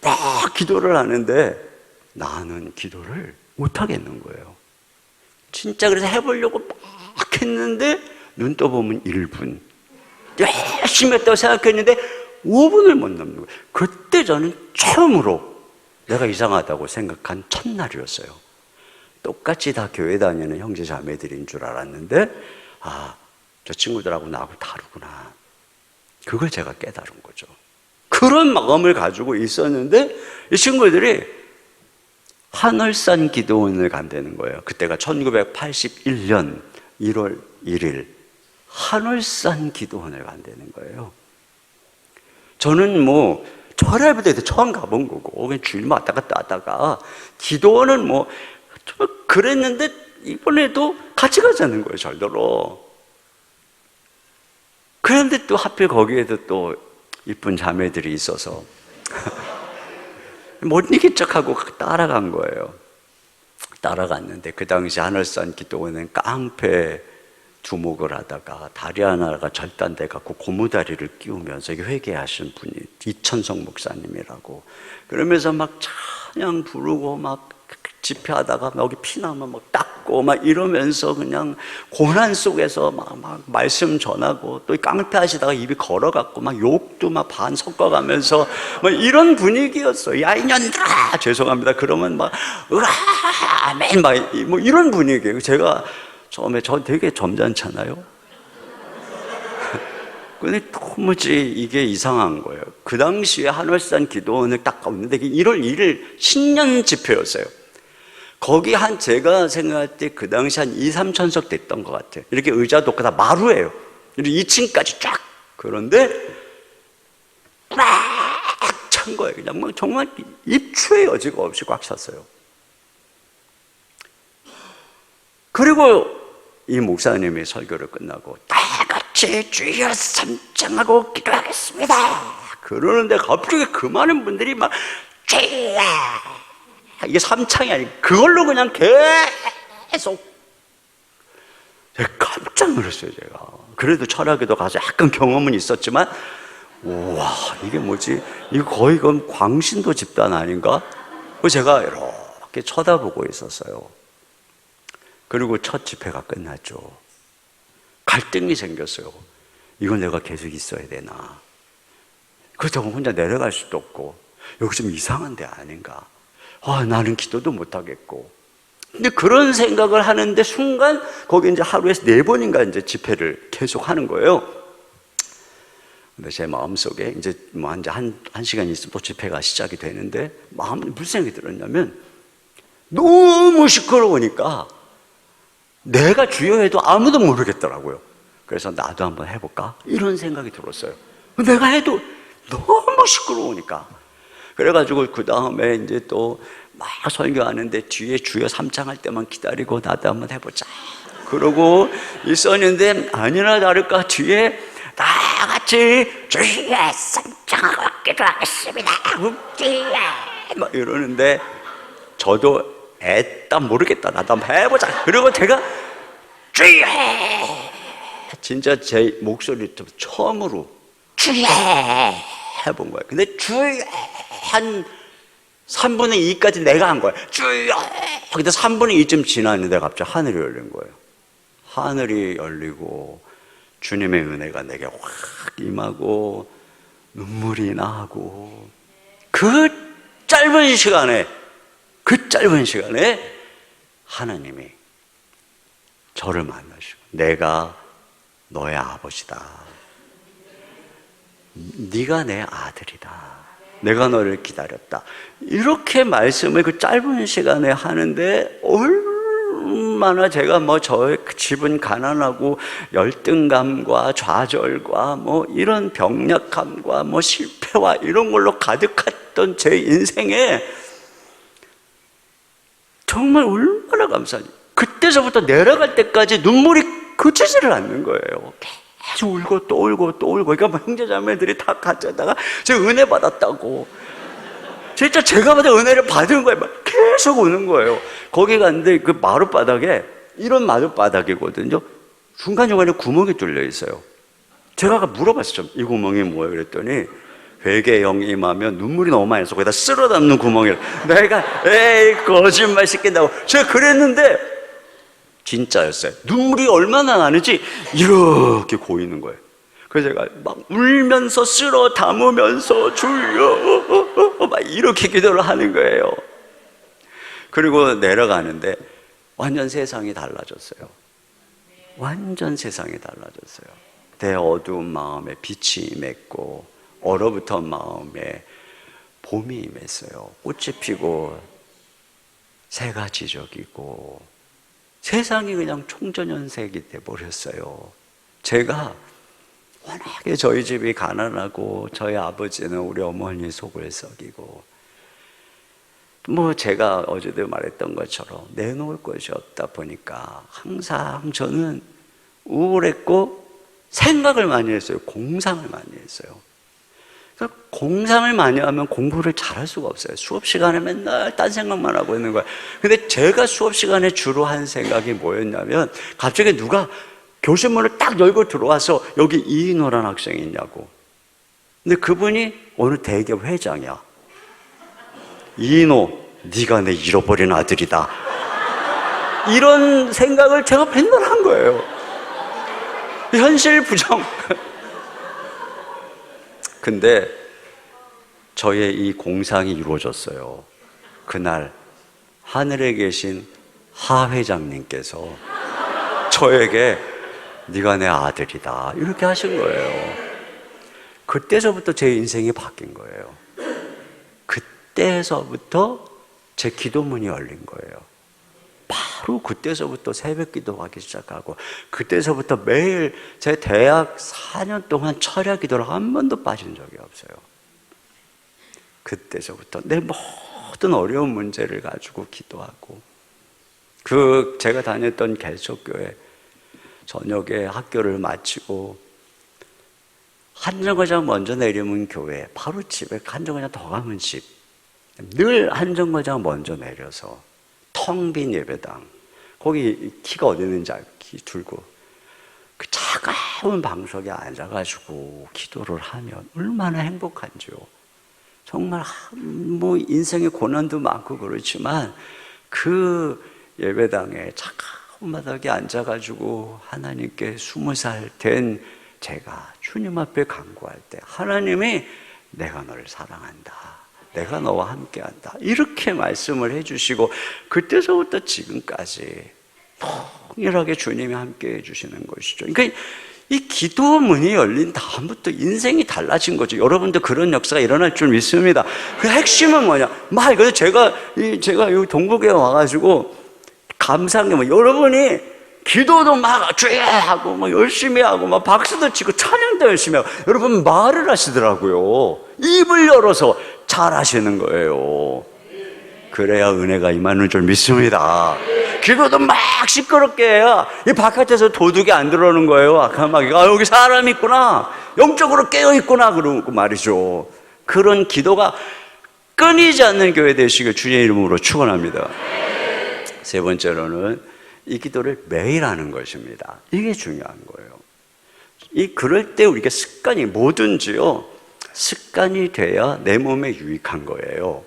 막 기도를 하는데 나는 기도를 못 하겠는 거예요. 진짜 그래서 해보려고 막 했는데 눈 떠보면 1분 열심히 했다고 생각했는데 5분을 못 넘는 거예요. 그때 저는 처음으로 내가 이상하다고 생각한 첫날이었어요. 똑같이 다 교회 다니는 형제 자매들인 줄 알았는데 저 친구들하고 나하고 다르구나. 그걸 제가 깨달은 거죠. 그런 마음을 가지고 있었는데 이 친구들이 한월산 기도원을 간다는 거예요. 그때가 1981년 1월 1일 한월산 기도원을 간다는 거예요. 저는 뭐 철야 예배 때 처음 가본 거고 그냥 주일만 왔다 갔다 하다가 기도원은 뭐 그랬는데 이번에도 같이 가자는 거예요. 절대로. 그런데 또 하필 거기에도 또 이쁜 자매들이 있어서 못 이길 척하고 따라간 거예요. 따라갔는데 그 당시 하늘산 기도원은 깡패 두목을 하다가 다리 하나가 절단돼 갖고 고무다리를 끼우면서 회개하신 분이 이천성 목사님이라고. 그러면서 막 찬양 부르고 막 집회하다가 여기 피나면 막 닦고 막 이러면서 그냥 고난 속에서 막 말씀 전하고 또 깡패 하시다가 입이 걸어갖고 막 욕도 막 반 섞어가면서 막 이런 분위기였어요. 야 이년들아 죄송합니다. 그러면 막 아멘 막 뭐 이런 분위기예요. 제가 처음에 저 되게 점잖잖아요. 근데 도무지 이게 이상한 거예요. 그 당시에 한월산 기도원을 딱 갔는데 1월 1일 신년 집회였어요. 거기 제가 생각할 때 그 당시 한 2, 3천석 됐던 것 같아요. 이렇게 의자도 없고 다 마루예요. 2층까지 쫙. 그런데 꽉 찬 거예요. 그냥 뭐 정말 입추의 여지가 없이 꽉 찼어요. 그리고 이 목사님이 설교를 끝나고 다 같이 주여 삼창하고 기도하겠습니다. 그러는데 갑자기 그 많은 분들이 막 주여 이게 삼창이 아니고 그걸로 그냥 계속 제가 깜짝 놀랐어요. 제가 그래도 철학에도 가서 약간 경험은 있었지만 우와 이게 뭐지? 이거 거의 그건 광신도 집단 아닌가? 제가 이렇게 쳐다보고 있었어요. 그리고 첫 집회가 끝났죠. 갈등이 생겼어요. 이건 내가 계속 있어야 되나? 그렇다고 혼자 내려갈 수도 없고 여기 좀 이상한 데 아닌가? 나는 기도도 못하겠고. 근데 그런 생각을 하는데 순간 거기 이제 하루에 4번인가 이제 집회를 계속 하는 거예요. 근데 제 마음속에 이제 뭐 한 시간 있으면 또 집회가 시작이 되는데 마음에 무슨 생각이 들었냐면 너무 시끄러우니까 내가 주여해도 아무도 모르겠더라고요. 그래서 나도 한번 해볼까? 이런 생각이 들었어요. 내가 해도 너무 시끄러우니까. 그래가지고 그 다음에 이제 또 막 설교하는데 뒤에 주여 삼창할 때만 기다리고 나도 한번 해보자. 그러고 있었는데 아니나 다를까 뒤에 다 같이 주의 성장하고 기도하겠습니다. 주의 막 이러는데 저도 애따 모르겠다, 나도 한번 해보자. 그리고 제가 주의, 진짜 제 목소리 처음으로 주의 해본 거예요. 근데 주의 한 3분의 2까지 내가 한 거예요. 주여. 근데 3분의 2쯤 지났는데 갑자기 하늘이 열린 거예요. 하늘이 열리고 주님의 은혜가 내게 확 임하고 눈물이 나고 그 짧은 시간에 하나님이 저를 만나시고 내가 너의 아버지다. 네가 내 아들이다. 내가 너를 기다렸다. 이렇게 말씀을 그 짧은 시간에 하는데 얼마나 제가 저의 집은 가난하고 열등감과 좌절과 이런 병약함과 실패와 이런 걸로 가득했던 제 인생에 정말 얼마나 감사하지. 그때서부터 내려갈 때까지 눈물이 그치지를 않는 거예요. 계속 울고 또 울고 또 울고. 그러니까 형제자매들이 다 같이다가 제가 은혜 받았다고, 진짜 제가 받은 은혜를 받은 거예요. 계속 우는 거예요. 거기 갔는데 그 마룻바닥에, 이런 마룻바닥이거든요, 중간중간에 구멍이 뚫려 있어요. 제가 물어봤어요. 이 구멍이 뭐예요? 그랬더니 회개에 영임하면 눈물이 너무 많이 나서 거기다 쓸어 담는 구멍이라. 내가 에이 거짓말 시킨다고 제가 그랬는데 진짜였어요. 눈물이 얼마나 나는지 이렇게 고이는 거예요. 그래서 제가 막 울면서 쓸어 담으면서 주여 막 이렇게 기도를 하는 거예요. 그리고 내려가는데 완전 세상이 달라졌어요. 완전 세상이 달라졌어요. 내 어두운 마음에 빛이 임했고 얼어붙은 마음에 봄이 임했어요. 꽃이 피고 새가 지저귀고 세상이 그냥 총전연색이 돼버렸어요. 제가 워낙에 저희 집이 가난하고 저희 아버지는 우리 어머니 속을 썩이고 제가 어제도 말했던 것처럼 내놓을 것이 없다 보니까 항상 저는 우울했고 생각을 많이 했어요. 공상을 많이 했어요. 공상을 많이 하면 공부를 잘할 수가 없어요. 수업 시간에 맨날 딴 생각만 하고 있는 거예요. 근데 제가 수업 시간에 주로 한 생각이 뭐였냐면, 갑자기 누가 교실 문을 딱 열고 들어와서 여기 이인호라는 학생이 있냐고. 근데 그분이 어느 대기업 회장이야. 이인호, 네가 내 잃어버린 아들이다. 이런 생각을 제가 맨날 한 거예요. 현실 부정. 근데 저의 이 공상이 이루어졌어요. 그날 하늘에 계신 하 회장님께서 저에게 네가 내 아들이다 이렇게 하신 거예요. 그때서부터 제 인생이 바뀐 거예요. 그때서부터 제 기도문이 열린 거예요. 바로 그때서부터 새벽 기도하기 시작하고, 그때서부터 매일 제 대학 4년 동안 철야 기도를 한 번도 빠진 적이 없어요. 그때서부터 내 모든 어려운 문제를 가지고 기도하고, 제가 다녔던 개척교회 저녁에 학교를 마치고 한 정거장 먼저 내리면 교회, 바로 집에 한 정거장 더 가면 집, 늘 한 정거장 먼저 내려서 텅 빈 예배당, 거기 키가 어디 있는지 알고 키 들고 그 차가운 방석에 앉아가지고 기도를 하면 얼마나 행복한지요. 정말 인생의 고난도 많고 그렇지만 그 예배당에 차가운 바닥에 앉아가지고 하나님께 20살 된 제가 주님 앞에 간구할 때 하나님이 내가 너를 사랑한다, 내가 너와 함께한다 이렇게 말씀을 해주시고, 그때서부터 지금까지 동일하게 주님이 함께해 주시는 것이죠. 그러니까 이 기도 문이 열린 다음부터 인생이 달라진 거죠. 여러분도 그런 역사가 일어날 줄 믿습니다. 그 핵심은 뭐냐? 그래서 제가 여기 동국에 와가지고 감사한 게 여러분이 기도도 막 주여 하고 열심히 하고 박수도 치고 찬양도 열심히 하고, 여러분 말을 하시더라고요. 입을 열어서 잘 하시는 거예요. 그래야 은혜가 임하는 줄 믿습니다. 기도도 막 시끄럽게 해야 이 바깥에서 도둑이 안 들어오는 거예요. 아까 여기 사람 있구나, 영적으로 깨어있구나 그러고 말이죠. 그런 기도가 끊이지 않는 교회 되시길 주의 이름으로 축원합니다. 세 번째로는 이 기도를 매일 하는 것입니다. 이게 중요한 거예요. 그럴 때 우리가 습관이 뭐든지요, 습관이 돼야 내 몸에 유익한 거예요.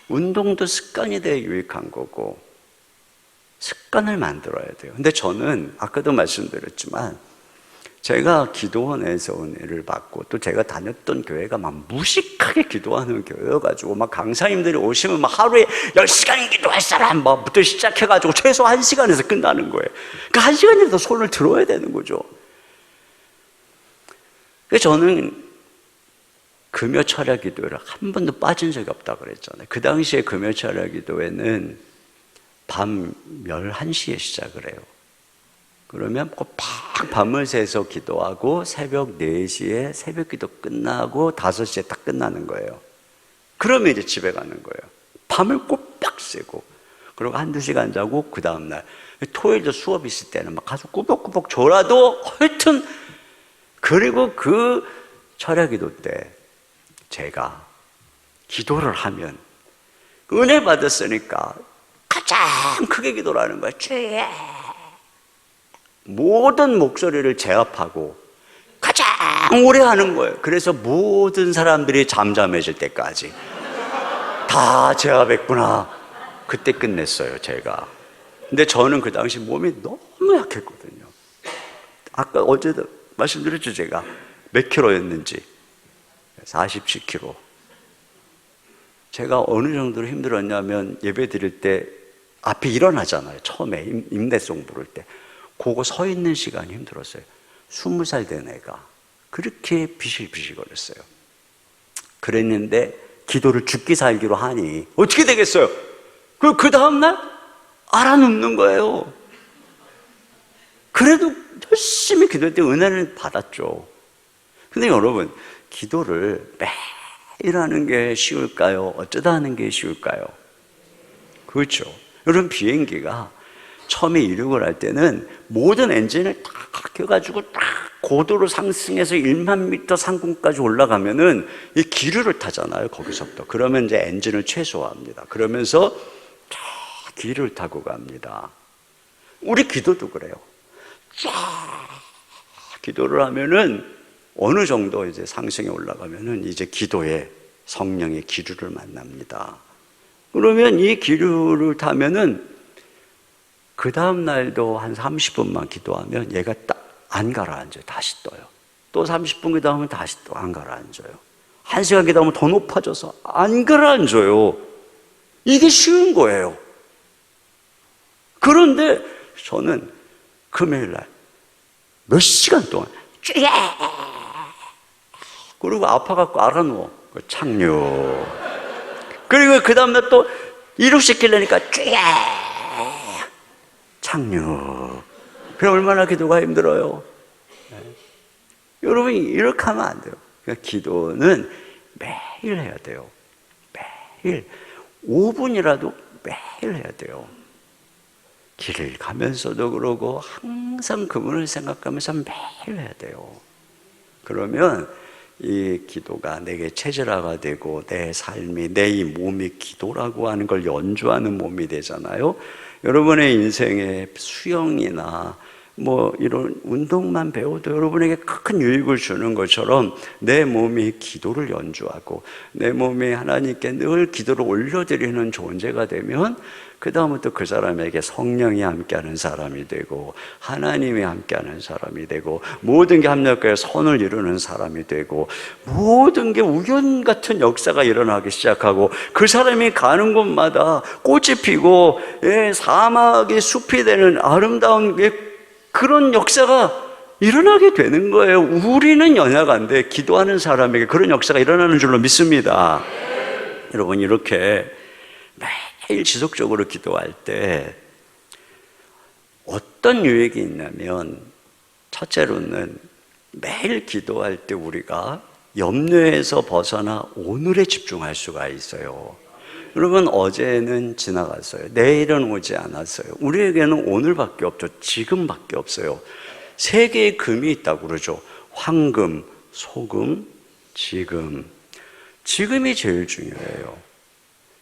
운동도 습관이 돼야 유익한 거고, 습관을 만들어야 돼요. 근데 저는 아까도 말씀드렸지만 제가 기도원에서 은혜를 받고 또 제가 다녔던 교회가 막 무식하게 기도하는 교회여가지고 막 강사님들이 오시면 막 하루에 10시간 기도할 사람 막부터 시작해가지고 최소 1시간에서 끝나는 거예요. 그러니까 1시간이라도 손을 들어야 되는 거죠. 그래서 저는 금요 철야 기도를 한 번도 빠진 적이 없다고 그랬잖아요. 그 당시에 금요 철야 기도회는 밤 11시에 시작을 해요. 그러면 팍 밤을 새서 기도하고 새벽 4시에 새벽 기도 끝나고 5시에 딱 끝나는 거예요. 그러면 이제 집에 가는 거예요. 밤을 꼬박 새고, 그리고 1-2시간 자고 그 다음날 토요일도 수업 있을 때는 막 가서 꾸벅꾸벅 졸아도 하여튼, 그리고 그 철야 기도 때 제가 기도를 하면 은혜 받았으니까 가장 크게 기도를 하는 거예요. 주여, 모든 목소리를 제압하고 가장 오래 하는 거예요. 그래서 모든 사람들이 잠잠해질 때까지 다 제압했구나. 그때 끝냈어요, 제가. 근데 저는 그 당시 몸이 너무 약했거든요. 아까 어제도 말씀드렸죠, 제가 몇 킬로였는지. 47kg. 제가 어느 정도로 힘들었냐면 예배 드릴 때 앞에 일어나잖아요. 처음에 임내송 부를 때 그거 서 있는 시간이 힘들었어요. 20살 된 애가 그렇게 비실비실 거렸어요. 그랬는데 기도를 죽기 살기로 하니 어떻게 되겠어요? 그 다음날 알아눕는 거예요. 그래도 열심히 기도할 때 은혜를 받았죠. 근데 여러분, 기도를 매일 하는 게 쉬울까요? 어쩌다 하는 게 쉬울까요? 그렇죠. 여러분, 비행기가 처음에 이륙을 할 때는 모든 엔진을 다 켜가지고 딱 고도로 상승해서 1만 미터 상공까지 올라가면은 이 기류를 타잖아요, 거기서부터. 그러면 이제 엔진을 최소화합니다. 그러면서 쫙 기류를 타고 갑니다. 우리 기도도 그래요. 쫙 기도를 하면은 어느 정도 이제 상승에 올라가면은 이제 기도에 성령의 기류를 만납니다. 그러면 이 기류를 타면은 그 다음 날도 한 30분만 기도하면 얘가 딱 안 가라앉아요. 다시 떠요. 또 30분 기도하면 다시 또 안 가라앉아요. 1시간 기도하면 더 높아져서 안 가라앉아요. 이게 쉬운 거예요. 그런데 저는 금요일 날 몇 시간 동안 그리고 아파갖고 알아누워. 착류. 그리고 그 다음날 또 이륙시키려니까 착류. 그럼 얼마나 기도가 힘들어요. 네. 여러분, 이렇게 하면 안 돼요. 그러니까 기도는 매일 해야 돼요. 매일 5분이라도 매일 해야 돼요. 길을 가면서도 그러고 항상 그분을 생각하면서 매일 해야 돼요. 그러면 이 기도가 내게 체질화가 되고 내 삶이, 내 이 몸이 기도라고 하는 걸 연주하는 몸이 되잖아요. 여러분의 인생에 수영이나 뭐 이런 운동만 배워도 여러분에게 큰 유익을 주는 것처럼 내 몸이 기도를 연주하고 내 몸이 하나님께 늘 기도를 올려드리는 존재가 되면 그 다음부터 그 사람에게 성령이 함께하는 사람이 되고 하나님이 함께하는 사람이 되고 모든 게 합력하여 선을 이루는 사람이 되고 모든 게 우연 같은 역사가 일어나기 시작하고 그 사람이 가는 곳마다 꽃이 피고 사막이 숲이 되는 아름다운 그런 역사가 일어나게 되는 거예요. 우리는 연약한데 기도하는 사람에게 그런 역사가 일어나는 줄로 믿습니다. 여러분, 이렇게 매일 지속적으로 기도할 때 어떤 유익이 있냐면, 첫째로는 매일 기도할 때 우리가 염려에서 벗어나 오늘에 집중할 수가 있어요. 여러분, 어제는 지나갔어요. 내일은 오지 않았어요. 우리에게는 오늘밖에 없죠. 지금밖에 없어요. 세 개의 금이 있다고 그러죠. 황금, 소금, 지금. 지금이 제일 중요해요.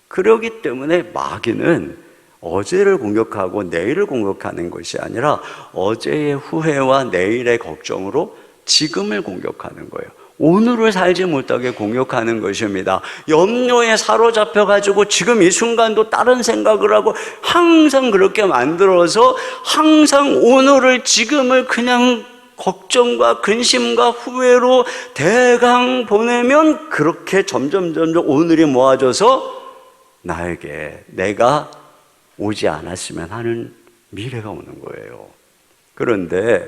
그렇기 때문에 마귀는 어제를 공격하고 내일을 공격하는 것이 아니라 어제의 후회와 내일의 걱정으로 지금을 공격하는 거예요. 오늘을 살지 못하게 공격하는 것입니다. 염려에 사로잡혀가지고 지금 이 순간도 다른 생각을 하고 항상 그렇게 만들어서 항상 오늘을, 지금을 그냥 걱정과 근심과 후회로 대강 보내면 그렇게 점점 오늘이 모아져서 나에게 내가 오지 않았으면 하는 미래가 오는 거예요. 그런데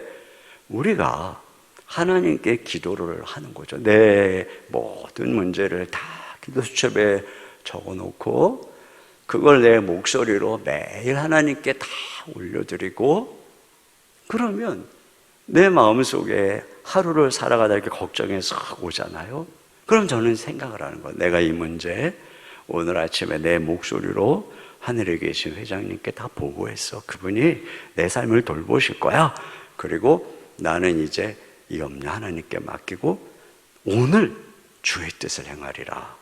우리가 하나님께 기도를 하는 거죠. 내 모든 문제를 다 기도수첩에 적어놓고 그걸 내 목소리로 매일 하나님께 다 올려드리고, 그러면 내 마음속에 하루를 살아가다 이렇게 걱정해서 오잖아요. 그럼 저는 생각을 하는 거예요. 내가 이 문제 오늘 아침에 내 목소리로 하늘에 계신 회장님께 다 보고했어. 그분이 내 삶을 돌보실 거야. 그리고 나는 이제 이 염려 하나님께 맡기고 오늘 주의 뜻을 행하리라.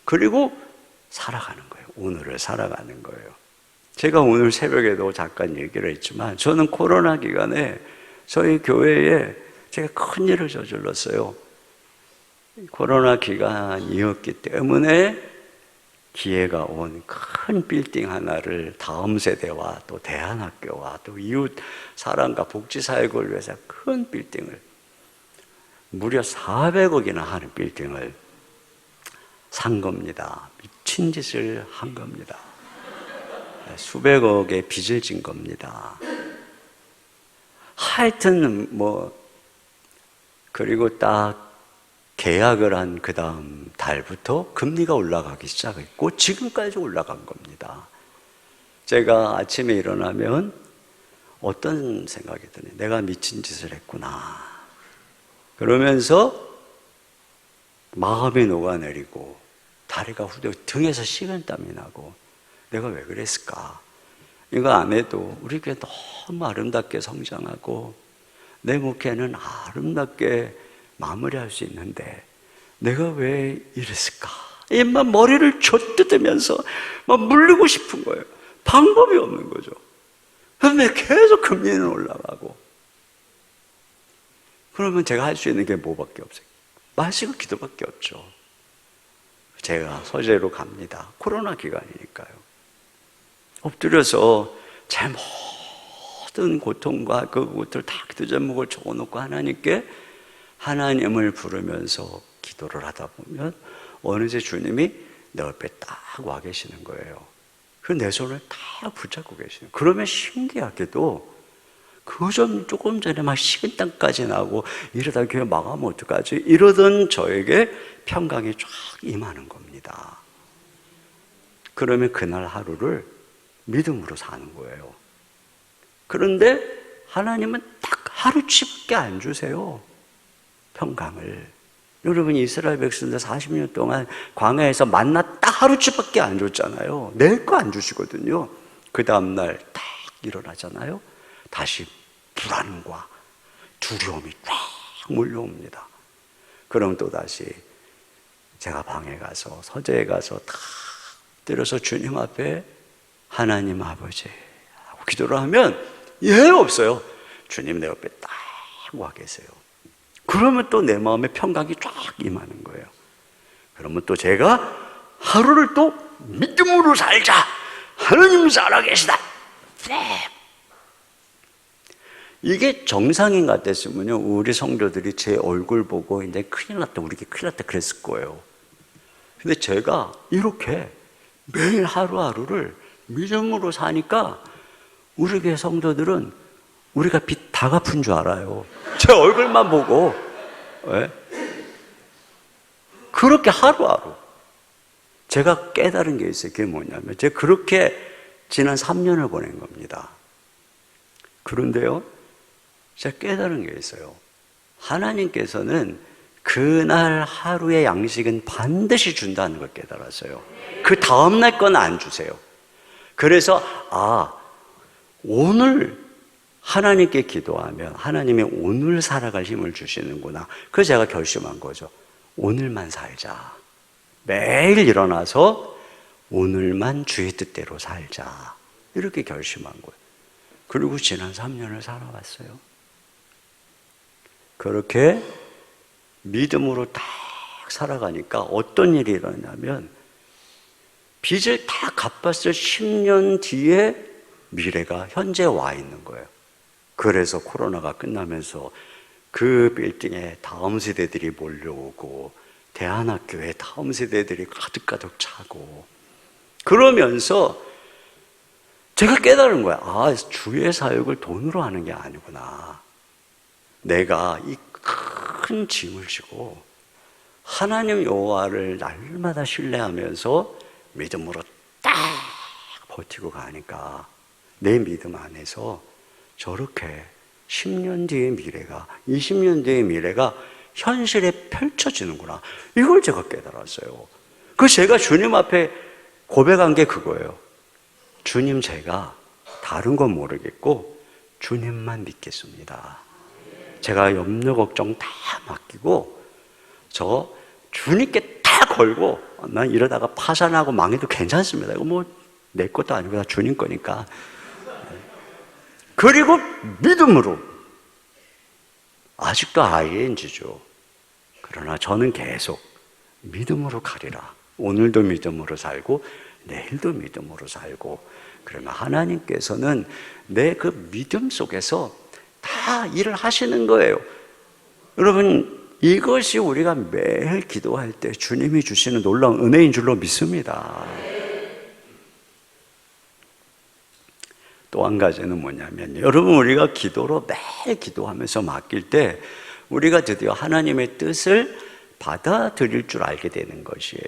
그리고 살아가는 거예요. 오늘을 살아가는 거예요. 제가 오늘 새벽에도 잠깐 얘기를 했지만 저는 코로나 기간에 저희 교회에 제가 큰 일을 저질렀어요. 코로나 기간이었기 때문에 기회가 온 큰 빌딩 하나를 다음 세대와 또 대한학교와 또 이웃 사랑과 복지사역을 위해서 큰 빌딩을, 무려 400억이나 하는 빌딩을 산 겁니다. 미친 짓을 한 겁니다. 수백억의 빚을 진 겁니다. 하여튼 그리고 딱 계약을 한 그 다음 달부터 금리가 올라가기 시작했고 지금까지 올라간 겁니다. 제가 아침에 일어나면 어떤 생각이 드냐, 내가 미친 짓을 했구나. 그러면서 마음이 녹아내리고 다리가 후들, 등에서 식은땀이 나고 내가 왜 그랬을까? 이거 안 해도 우리 교회 너무 아름답게 성장하고 내 목회는 아름답게 마무리할 수 있는데 내가 왜 이랬을까? 막 머리를 쥐어뜯으면서 막 물리고 싶은 거예요. 방법이 없는 거죠. 그런데 계속 금리는 올라가고, 그러면 제가 할 수 있는 게 뭐밖에 없어요? 마시고 기도밖에 없죠. 제가 서재로 갑니다. 코로나 기간이니까요. 엎드려서 제 모든 고통과 그것들 다 기도 제목을 적어놓고 하나님을 부르면서 기도를 하다 보면 어느새 주님이 내 옆에 딱 와 계시는 거예요. 그 내 손을 딱 붙잡고 계시는 거예요. 그러면 신기하게도 조금 전에 막 식은땀까지 나고 이러다 교회 망하면 어떡하지? 이러던 저에게 평강이 쫙 임하는 겁니다. 그러면 그날 하루를 믿음으로 사는 거예요. 그런데 하나님은 딱 하루치밖에 안 주세요. 평강을. 여러분, 이스라엘 백성들 40년 동안 광야에서 만나 딱 하루치밖에 안 줬잖아요. 낼 거 안 주시거든요. 그 다음날 딱 일어나잖아요. 다시 불안과 두려움이 쫙 몰려옵니다. 그럼 또다시 제가 방에 가서 서재에 가서 탁 때려서 주님 앞에 하나님 아버지 하고 기도를 하면 없어요. 주님 내 옆에 딱 와 계세요. 그러면 또 내 마음에 평강이 쫙 임하는 거예요. 그러면 또 제가 하루를 또 믿음으로 살자. 하나님 살아계시다. 이게 정상인 것 같았으면요, 우리 성도들이 제 얼굴 보고 이제 큰일 났다, 우리 큰일 났다 그랬을 거예요. 근데 제가 이렇게 매일 하루하루를 믿음으로 사니까 우리 교회 성도들은 우리가 빚 다 갚은 줄 알아요. 제 얼굴만 보고. 네? 그렇게 하루하루 제가 깨달은 게 있어요. 그게 뭐냐면 제가 그렇게 지난 3년을 보낸 겁니다. 그런데요, 제가 깨달은 게 있어요. 하나님께서는 그날 하루의 양식은 반드시 준다는 걸 깨달았어요. 그 다음날 건 안 주세요. 그래서 오늘 하나님께 기도하면 하나님이 오늘 살아갈 힘을 주시는구나. 그래서 제가 결심한 거죠. 오늘만 살자. 매일 일어나서 오늘만 주의 뜻대로 살자. 이렇게 결심한 거예요. 그리고 지난 3년을 살아왔어요. 그렇게 믿음으로 딱 살아가니까 어떤 일이 일어나냐면 빚을 다 갚았을 10년 뒤에 미래가 현재 와 있는 거예요. 그래서 코로나가 끝나면서 그 빌딩에 다음 세대들이 몰려오고 대안학교에 다음 세대들이 가득가득 차고 그러면서 제가 깨달은 거야. 아, 주의 사역을 돈으로 하는 게 아니구나. 내가 이 큰 짐을 지고 하나님 여호와를 날마다 신뢰하면서 믿음으로 딱 버티고 가니까 내 믿음 안에서 저렇게 10년 뒤의 미래가 20년 뒤의 미래가 현실에 펼쳐지는구나. 이걸 제가 깨달았어요. 그 제가 주님 앞에 고백한 게 그거예요. 주님, 제가 다른 건 모르겠고 주님만 믿겠습니다. 제가 염려 걱정 다 맡기고 저 주님께 다 걸고 난 이러다가 파산하고 망해도 괜찮습니다. 이거 뭐 내 것도 아니고 다 주님 거니까. 그리고 믿음으로 아직도 ING죠. 그러나 저는 계속 믿음으로 가리라. 오늘도 믿음으로 살고 내일도 믿음으로 살고 그러면 하나님께서는 내 그 믿음 속에서 다 일을 하시는 거예요. 여러분, 이것이 우리가 매일 기도할 때 주님이 주시는 놀라운 은혜인 줄로 믿습니다. 또 한 가지는 뭐냐면 여러분, 우리가 기도로 매일 기도하면서 맡길 때 우리가 드디어 하나님의 뜻을 받아들일 줄 알게 되는 것이에요.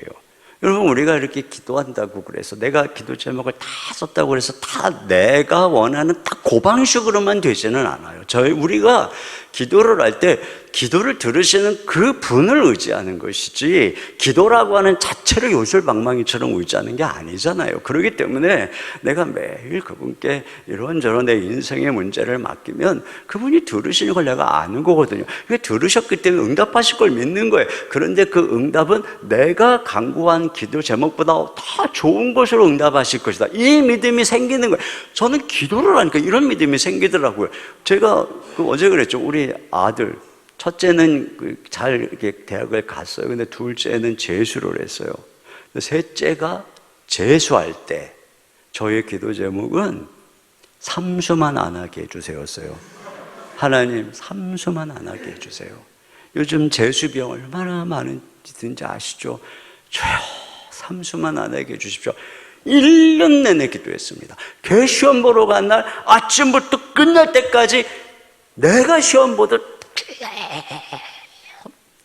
여러분, 우리가 이렇게 기도한다고 그래서 내가 기도 제목을 다 썼다고 해서 다 내가 원하는 딱 그 방식으로만 되지는 않아요. 우리가 기도를 할 때 기도를 들으시는 그 분을 의지하는 것이지 기도라고 하는 자체를 요술방망이처럼 의지하는 게 아니잖아요. 그렇기 때문에 내가 매일 그분께 이런저런 내 인생의 문제를 맡기면 그분이 들으시는 걸 내가 아는 거거든요. 그게 들으셨기 때문에 응답하실 걸 믿는 거예요. 그런데 그 응답은 내가 간구한 기도 제목보다 더 좋은 것으로 응답하실 것이다. 이 믿음이 생기는 거예요. 저는 기도를 하니까 이런 믿음이 생기더라고요. 제가 어제 그랬죠. 우리 아들 첫째는 잘 이렇게 대학을 갔어요. 근데 둘째는 재수를 했어요. 셋째가 재수할 때 저의 기도 제목은 삼수만 안 하게 해주세요였어요. 하나님, 삼수만 안 하게 해주세요. 요즘 재수병 얼마나 많은지 아시죠? 저요, 삼수만 안 하게 해주십시오. 1년 내내 기도했습니다. 걔 시험 보러 간 날 아침부터 끝날 때까지 내가 시험 보듯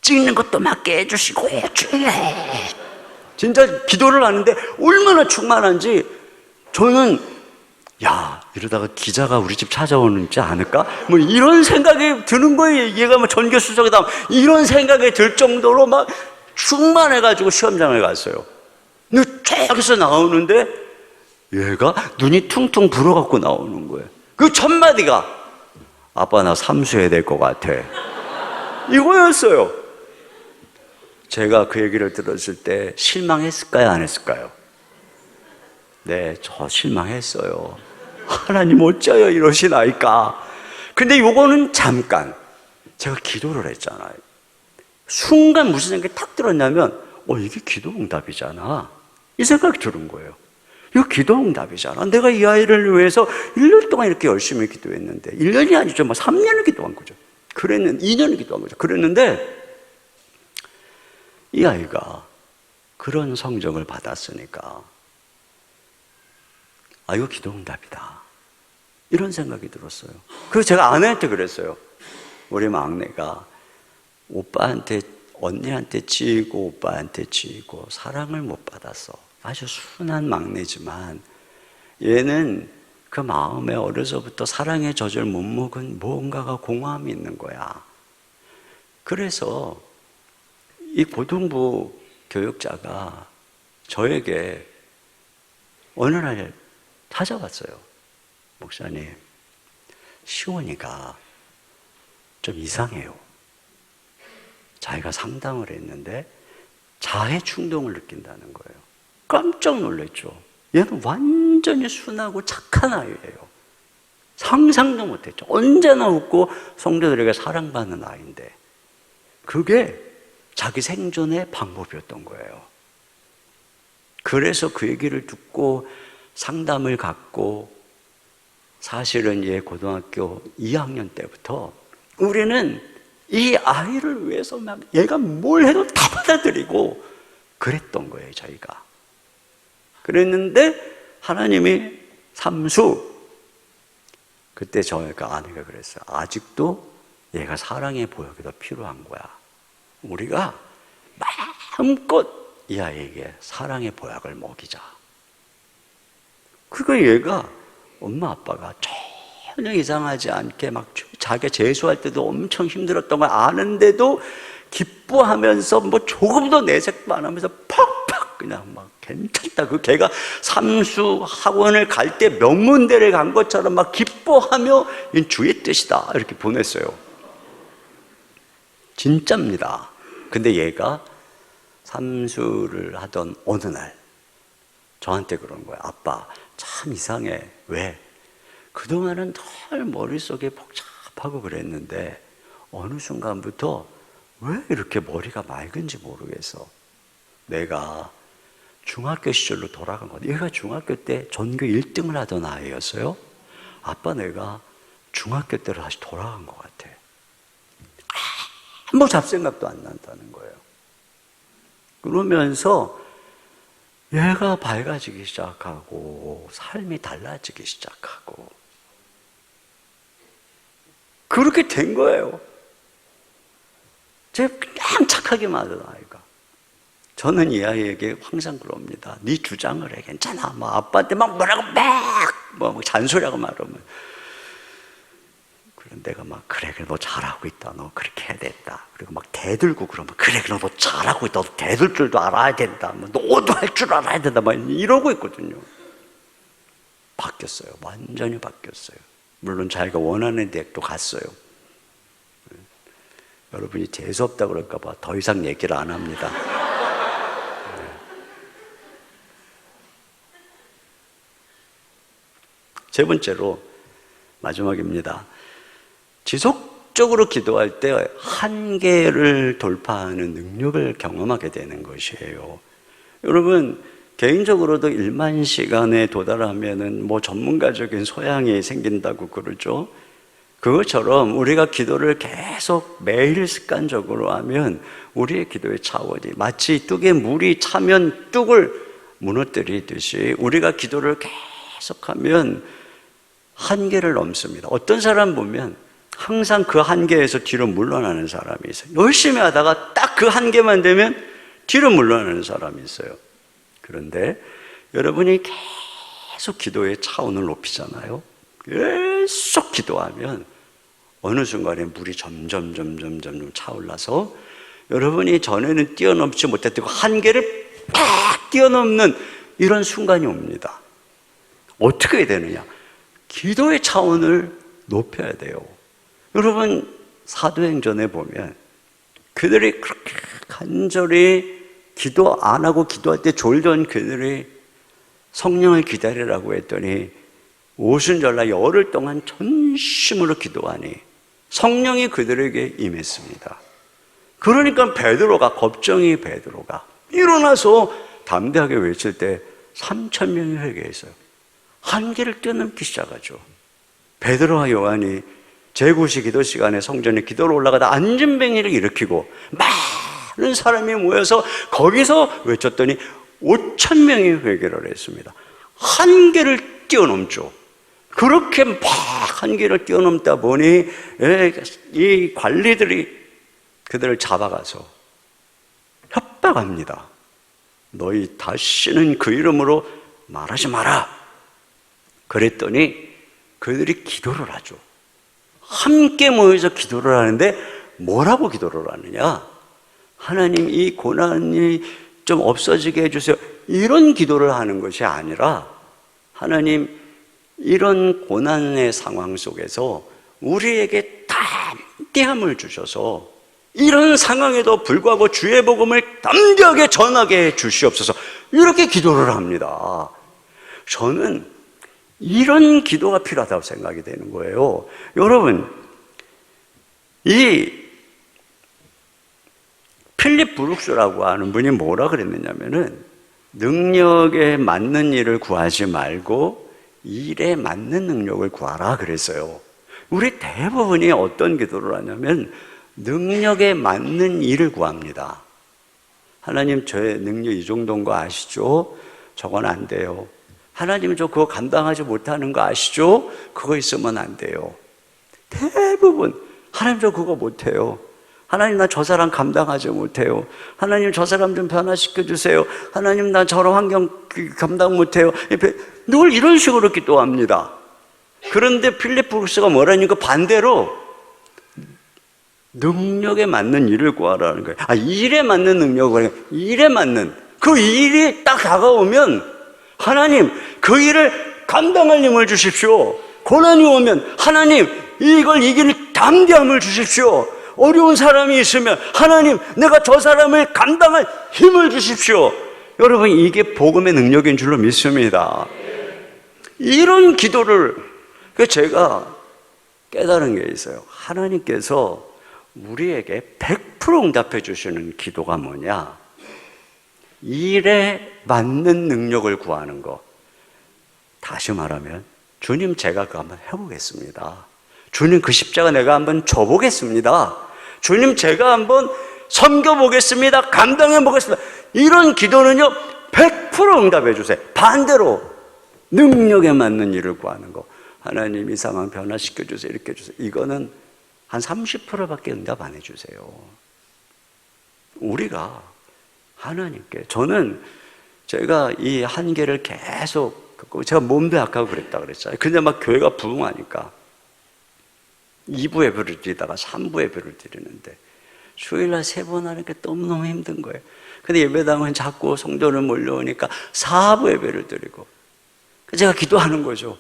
찍는 것도 맞게 해주시고 진짜 기도를 하는데 얼마나 충만한지 저는 이러다가 기자가 우리 집 찾아오는지 않을까? 뭐 이런 생각이 드는 거예요. 얘가 뭐 전교수석이다 이런 생각이 들 정도로 막 충만해가지고 시험장을 갔어요. 근데 쫙에서 나오는데 얘가 눈이 퉁퉁 불어갖고 나오는 거예요. 그 첫 마디가 아빠, 나 삼수해야 될 것 같아. 이거였어요. 제가 그 얘기를 들었을 때 실망했을까요? 안 했을까요? 네, 저 실망했어요. 하나님 어째요 이러시나이까. 근데 요거는 잠깐 제가 기도를 했잖아요. 순간 무슨 생각이 탁 들었냐면 이게 기도 응답이잖아. 이 생각이 드는 거예요. 이거 기도 응답이잖아. 내가 이 아이를 위해서 1년 동안 이렇게 열심히 기도했는데 1년이 아니죠. 3년을 기도한 거죠. 2년을 기도한 거죠. 그랬는데 이 아이가 그런 성적을 받았으니까 이거 기도 응답이다. 이런 생각이 들었어요. 그래서 제가 아내한테 그랬어요. 우리 막내가 오빠한테, 언니한테 치이고 오빠한테 치이고 사랑을 못 받았어. 아주 순한 막내지만 얘는 그 마음에 어려서부터 사랑의 젖을 못 먹은 뭔가가 공허함이 있는 거야. 그래서 이 고등부 교육자가 저에게 어느 날 찾아왔어요. 목사님, 시온이가 좀 이상해요. 자기가 상담을 했는데 자해 충동을 느낀다는 거예요. 깜짝 놀랐죠. 얘는 완전히 순하고 착한 아이예요. 상상도 못했죠. 언제나 웃고 성도들에게 사랑받는 아이인데 그게 자기 생존의 방법이었던 거예요. 그래서 그 얘기를 듣고 상담을 갖고 사실은 얘 고등학교 2학년 때부터 우리는 이 아이를 위해서 막 얘가 뭘 해도 다 받아들이고 그랬던 거예요, 저희가. 그랬는데 하나님이 삼수, 그때 저희가 아내가 그랬어요. 아직도 얘가 사랑의 보약이 더 필요한 거야. 우리가 마음껏 이 아이에게 사랑의 보약을 먹이자. 그거 얘가 엄마 아빠가 전혀 이상하지 않게 막 자기가 재수할 때도 엄청 힘들었던 걸 아는데도 기뻐하면서 뭐 조금도 내색도 안 하면서 팍팍 그냥 막 괜찮다. 그 걔가 삼수 학원을 갈 때 명문대를 간 것처럼 막 기뻐하며 주의 뜻이다 이렇게 보냈어요. 진짜입니다. 근데 얘가 삼수를 하던 어느 날 저한테 그런 거예요. 아빠 참 이상해. 왜? 그동안은 늘 머릿속에 복잡하고 그랬는데 어느 순간부터 왜 이렇게 머리가 맑은지 모르겠어. 내가 중학교 시절로 돌아간 거야. 얘가 중학교 때 전교 1등을 하던 아이였어요. 아빠 내가 중학교 때로 다시 돌아간 것 같아. 아무 잡생각도 안 난다는 거예요. 그러면서 얘가 밝아지기 시작하고 삶이 달라지기 시작하고 그렇게 된 거예요. 제가 그냥 착하게만 하던 아이가. 저는 이 아이에게 항상 그럽니다. 네 주장을 해. 괜찮아. 뭐 아빠한테 막 뭐라고 막 잔소리하고 말하면 그럼 내가 막 그래 너 잘하고 있다. 너 그렇게 해야 된다. 그리고 막 대들고 그러면 그래 그럼 너 잘하고 있다. 너 대들 줄도 알아야 된다. 뭐 너도 할 줄 알아야 된다. 막 이러고 있거든요. 바뀌었어요. 완전히 바뀌었어요. 물론 자기가 원하는 대학도 갔어요. 여러분이 재수없다 그럴까 봐 더 이상 얘기를 안 합니다. 세 번째로 마지막입니다. 지속적으로 기도할 때 한계를 돌파하는 능력을 경험하게 되는 것이에요. 여러분 개인적으로도 1만 시간에 도달하면은 뭐 전문가적인 소양이 생긴다고 그러죠. 그것처럼 우리가 기도를 계속 매일 습관적으로 하면 우리의 기도의 차원이 마치 뚝에 물이 차면 뚝을 무너뜨리듯이 우리가 기도를 계속하면 한계를 넘습니다. 어떤 사람 보면 항상 그 한계에서 뒤로 물러나는 사람이 있어요. 열심히 하다가 딱 그 한계만 되면 뒤로 물러나는 사람이 있어요. 그런데 여러분이 계속 기도의 차원을 높이잖아요. 계속 기도하면 어느 순간에 물이 점점 차올라서 여러분이 전에는 뛰어넘지 못했던 한계를 팍 뛰어넘는 이런 순간이 옵니다. 어떻게 해야 되느냐? 기도의 차원을 높여야 돼요. 여러분 사도행전에 보면 그들이 그렇게 간절히 기도 안 하고 기도할 때 졸던 그들이 성령을 기다리라고 했더니 오순절날 열흘 동안 전심으로 기도하니 성령이 그들에게 임했습니다. 그러니까 걱정이 베드로가 일어나서 담대하게 외칠 때 3,000명이 회개했어요. 한계를 뛰어넘기 시작하죠. 베드로와 요한이 제9시 기도 시간에 성전에 기도로 올라가다 안진뱅이를 일으키고 많은 사람이 모여서 거기서 외쳤더니 5,000명이 회개를 했습니다. 한계를 뛰어넘죠. 그렇게 막 한계를 뛰어넘다 보니 이 관리들이 그들을 잡아가서 협박합니다. 너희 다시는 그 이름으로 말하지 마라. 그랬더니 그들이 기도를 하죠. 함께 모여서 기도를 하는데 뭐라고 기도를 하느냐? 하나님 이 고난이 좀 없어지게 해주세요. 이런 기도를 하는 것이 아니라 하나님 이런 고난의 상황 속에서 우리에게 담대함을 주셔서 이런 상황에도 불구하고 주의 복음을 담대하게 전하게 해 주시옵소서. 이렇게 기도를 합니다. 저는 이런 기도가 필요하다고 생각이 되는 거예요. 여러분, 이 필립 브룩스라고 하는 분이 뭐라 그랬느냐면은 능력에 맞는 일을 구하지 말고 일에 맞는 능력을 구하라 그랬어요. 우리 대부분이 어떤 기도를 하냐면 능력에 맞는 일을 구합니다. 하나님, 저의 능력 이 정도인 거 아시죠? 저건 안 돼요. 하나님, 저 그거 감당하지 못하는 거 아시죠? 그거 있으면 안 돼요. 대부분 하나님, 저 그거 못해요. 하나님, 나 저 사람 감당하지 못해요. 하나님, 저 사람 좀 변화시켜 주세요. 하나님, 나 저런 환경 감당 못해요. 늘 이런 식으로 기도합니다. 그런데 필립 브룩스가 뭐라니까 반대로 능력에 맞는 일을 구하라는 거예요. 일에 맞는 능력을, 일에 맞는 그 일이 딱 다가오면 하나님, 그 일을 감당할 힘을 주십시오. 고난이 오면 하나님, 이걸 이기는 담대함을 주십시오. 어려운 사람이 있으면 하나님, 내가 저 사람을 감당할 힘을 주십시오. 여러분, 이게 복음의 능력인 줄로 믿습니다. 이런 기도를, 제가 깨달은 게 있어요. 하나님께서 우리에게 100% 응답해 주시는 기도가 뭐냐? 일에 맞는 능력을 구하는 것. 다시 말하면 주님, 제가 그거 한번 해보겠습니다. 주님, 그 십자가 내가 한번 져보겠습니다. 주님, 제가 한번 섬겨보겠습니다. 감당해보겠습니다. 이런 기도는요 100% 응답해 주세요. 반대로 능력에 맞는 일을 구하는 거, 하나님 이 상황 변화시켜 주세요, 이렇게 해주세요, 이거는 한 30%밖에 응답 안 해주세요. 우리가 하나님께, 저는 제가 이 한계를 계속, 제가 몸도 약하고 그랬다 그랬잖아요. 근데 막 교회가 부흥하니까 2부 예배를 드리다가 3부 예배를 드리는데 주일날 3번 하니까 너무너무 힘든 거예요. 근데 예배당은 자꾸 성도를 몰려오니까 4부 예배를 드리고, 제가 기도하는 거죠.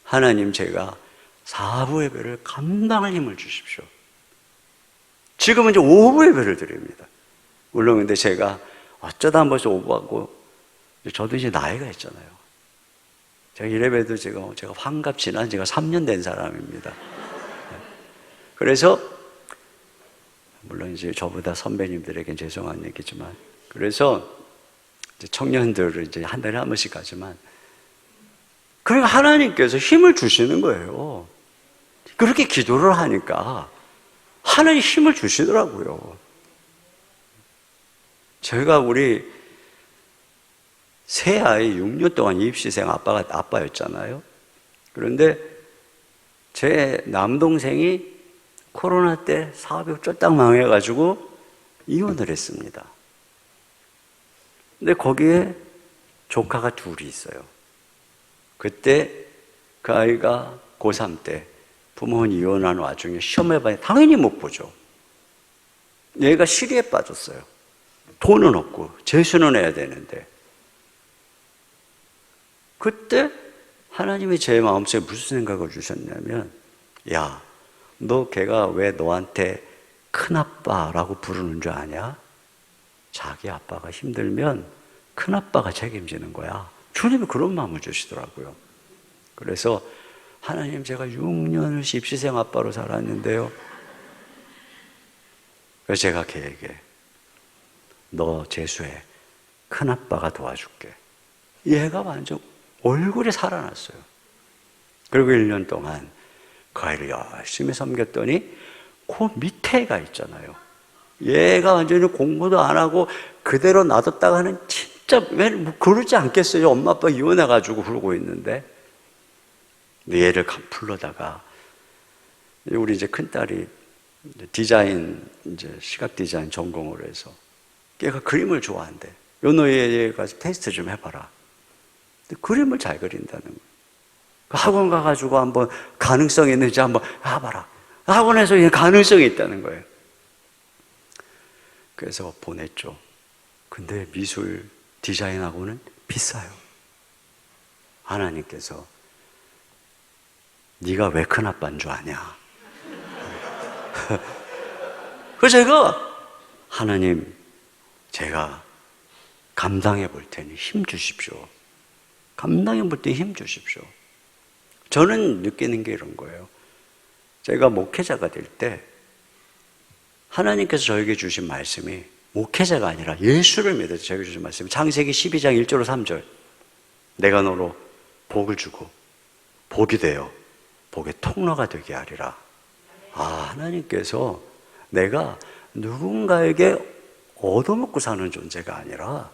하나님, 제가 4부 예배를 감당할 힘을 주십시오. 지금은 이제 5부 예배를 드립니다. 물론 근데 제가 어쩌다 한 번씩 오버하고, 저도 이제 나이가 있잖아요. 제가 이래봬도 제가 환갑 지난 지가 3년 된 사람입니다. 그래서 물론 이제 저보다 선배님들에겐 죄송한 얘기지만, 그래서 이제 청년들을 이제 한 달에 한 번씩 가지만, 그러니까 하나님께서 힘을 주시는 거예요. 그렇게 기도를 하니까 하나님 힘을 주시더라고요. 제가 우리 새 아이 6년 동안 입시생 아빠였잖아요. 그런데 제 남동생이 코로나 때 사업이 쫄딱 망해가지고 이혼을 했습니다. 근데 거기에 조카가 둘이 있어요. 그때 그 아이가 고3 때 부모는 이혼한 와중에 시험해봐야 당연히 못 보죠. 얘가 시리에 빠졌어요. 돈은 없고 재수는 해야 되는데, 그때 하나님이 제 마음속에 무슨 생각을 주셨냐면, 야, 너 걔가 왜 너한테 큰아빠라고 부르는 줄 아냐? 자기 아빠가 힘들면 큰아빠가 책임지는 거야. 주님이 그런 마음을 주시더라고요. 그래서 하나님, 제가 6년을 입시생 아빠로 살았는데요, 그래서 제가 걔에게 너 재수해, 큰아빠가 도와줄게. 얘가 완전 얼굴이 살아났어요. 그리고 1년 동안 그 아이를 열심히 섬겼더니 그 밑에 애가 있잖아요. 얘가 완전히 공부도 안 하고 그대로 놔뒀다가는 진짜 왜 그러지 않겠어요? 엄마 아빠 이혼해가지고 그러고 있는데. 근데 얘를 불러다가, 우리 이제 큰딸이 디자인, 이제 시각 디자인 전공을 해서 걔가 그림을 좋아한대. 요 너희에 가서 테스트 좀 해봐라. 근데 그림을 잘 그린다는 거예요. 학원 가가지고 한번 가능성이 있는지 한번 해봐라. 학원에서 가능성이 있다는 거예요. 그래서 보냈죠. 근데 미술 디자인 학원은 비싸요. 하나님께서 네가 왜 큰아빠인 줄 아냐? 그래서 제가 하나님, 제가 감당해 볼 테니 힘 주십시오. 감당해 볼 때 힘 주십시오. 저는 느끼는 게 이런 거예요. 제가 목회자가 될 때 하나님께서 저에게 주신 말씀이 목회자가 아니라 예수를 믿어서 저에게 주신 말씀이 창세기 12장 1절 3절 내가 너로 복을 주고 복이 되어 복의 통로가 되게 하리라. 하나님께서 내가 누군가에게 얻어먹고 사는 존재가 아니라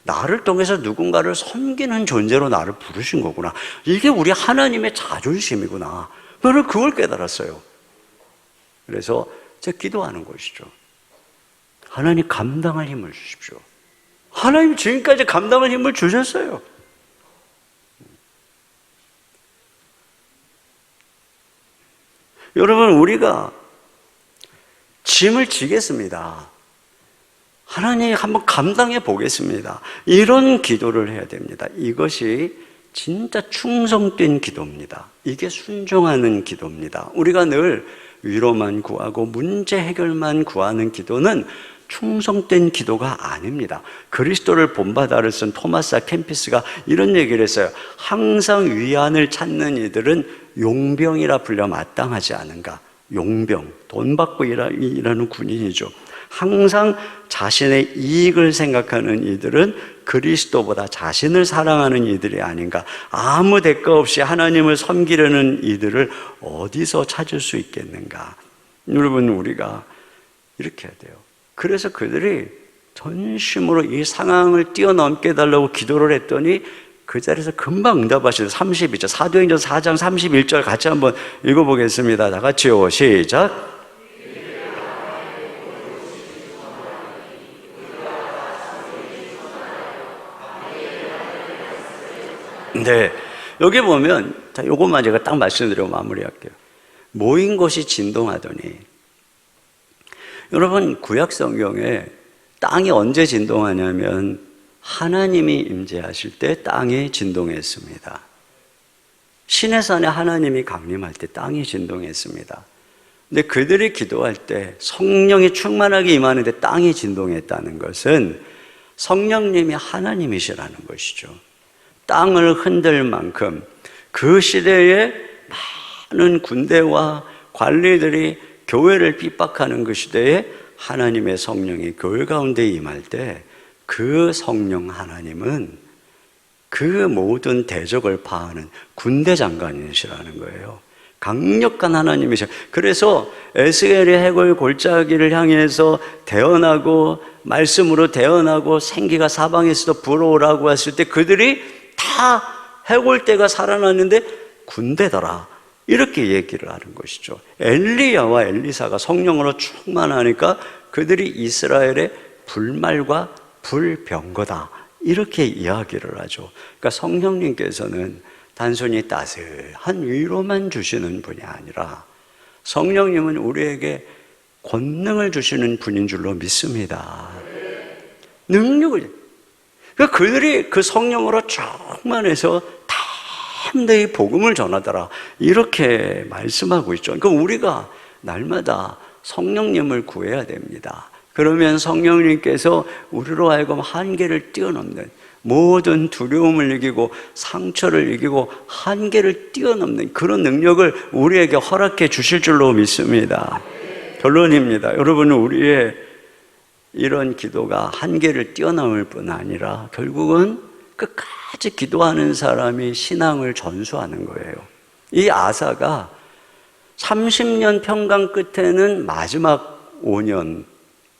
나를 통해서 누군가를 섬기는 존재로 나를 부르신 거구나. 이게 우리 하나님의 자존심이구나. 저는 그걸 깨달았어요. 그래서 제가 기도하는 것이죠. 하나님 감당할 힘을 주십시오. 하나님 지금까지 감당할 힘을 주셨어요. 여러분, 우리가 짐을 지겠습니다. 하나님 한번 감당해 보겠습니다. 이런 기도를 해야 됩니다. 이것이 진짜 충성된 기도입니다. 이게 순종하는 기도입니다. 우리가 늘 위로만 구하고 문제 해결만 구하는 기도는 충성된 기도가 아닙니다. 그리스도를 본받아를 쓴 토마스 아 캠피스가 이런 얘기를 했어요. 항상 위안을 찾는 이들은 용병이라 불려 마땅하지 않은가. 용병, 돈 받고 일하는 군인이죠. 항상 자신의 이익을 생각하는 이들은 그리스도보다 자신을 사랑하는 이들이 아닌가. 아무 대가 없이 하나님을 섬기려는 이들을 어디서 찾을 수 있겠는가. 여러분, 우리가 이렇게 해야 돼요. 그래서 그들이 전심으로 이 상황을 뛰어넘게 해달라고 기도를 했더니 그 자리에서 금방 응답하시죠. 32절, 사도행전 4장 31절 같이 한번 읽어보겠습니다. 다 같이요. 시작. 네, 여기 보면, 자, 요것만 제가 딱 말씀드리고 마무리할게요. 모인 것이 진동하더니, 여러분, 구약 성경에 땅이 언제 진동하냐면 하나님이 임재하실 때 땅이 진동했습니다. 시내산에 하나님이 강림할 때 땅이 진동했습니다. 근데 그들이 기도할 때 성령이 충만하게 임하는데 땅이 진동했다는 것은 성령님이 하나님이시라는 것이죠. 땅을 흔들 만큼 그 시대에 많은 군대와 관리들이 교회를 핍박하는 그 시대에 하나님의 성령이 교회 가운데 임할 때 그 성령 하나님은 그 모든 대적을 파하는 군대 장관이시라는 거예요. 강력한 하나님이셔. 그래서 에스겔이 해골 골짜기를 향해서 대언하고 말씀으로 대언하고 생기가 사방에서도 불어오라고 했을 때 그들이 다 해골대가 살아났는데 군대더라. 이렇게 얘기를 하는 것이죠. 엘리야와 엘리사가 성령으로 충만하니까 그들이 이스라엘의 불말과 불병거다. 이렇게 이야기를 하죠. 그러니까 성령님께서는 단순히 따스한 위로만 주시는 분이 아니라 성령님은 우리에게 권능을 주시는 분인 줄로 믿습니다. 능력을. 그러니까 그들이 그 성령으로 충만해서 담대히 복음을 전하더라. 이렇게 말씀하고 있죠. 그러니까 우리가 날마다 성령님을 구해야 됩니다. 그러면 성령님께서 우리로 하여금 한계를 뛰어넘는 모든 두려움을 이기고 상처를 이기고 한계를 뛰어넘는 그런 능력을 우리에게 허락해 주실 줄로 믿습니다. 결론입니다. 여러분은 우리의 이런 기도가 한계를 뛰어넘을 뿐 아니라 결국은 끝까지 기도하는 사람이 신앙을 전수하는 거예요. 이 아사가 30년 평강 끝에는 마지막 5년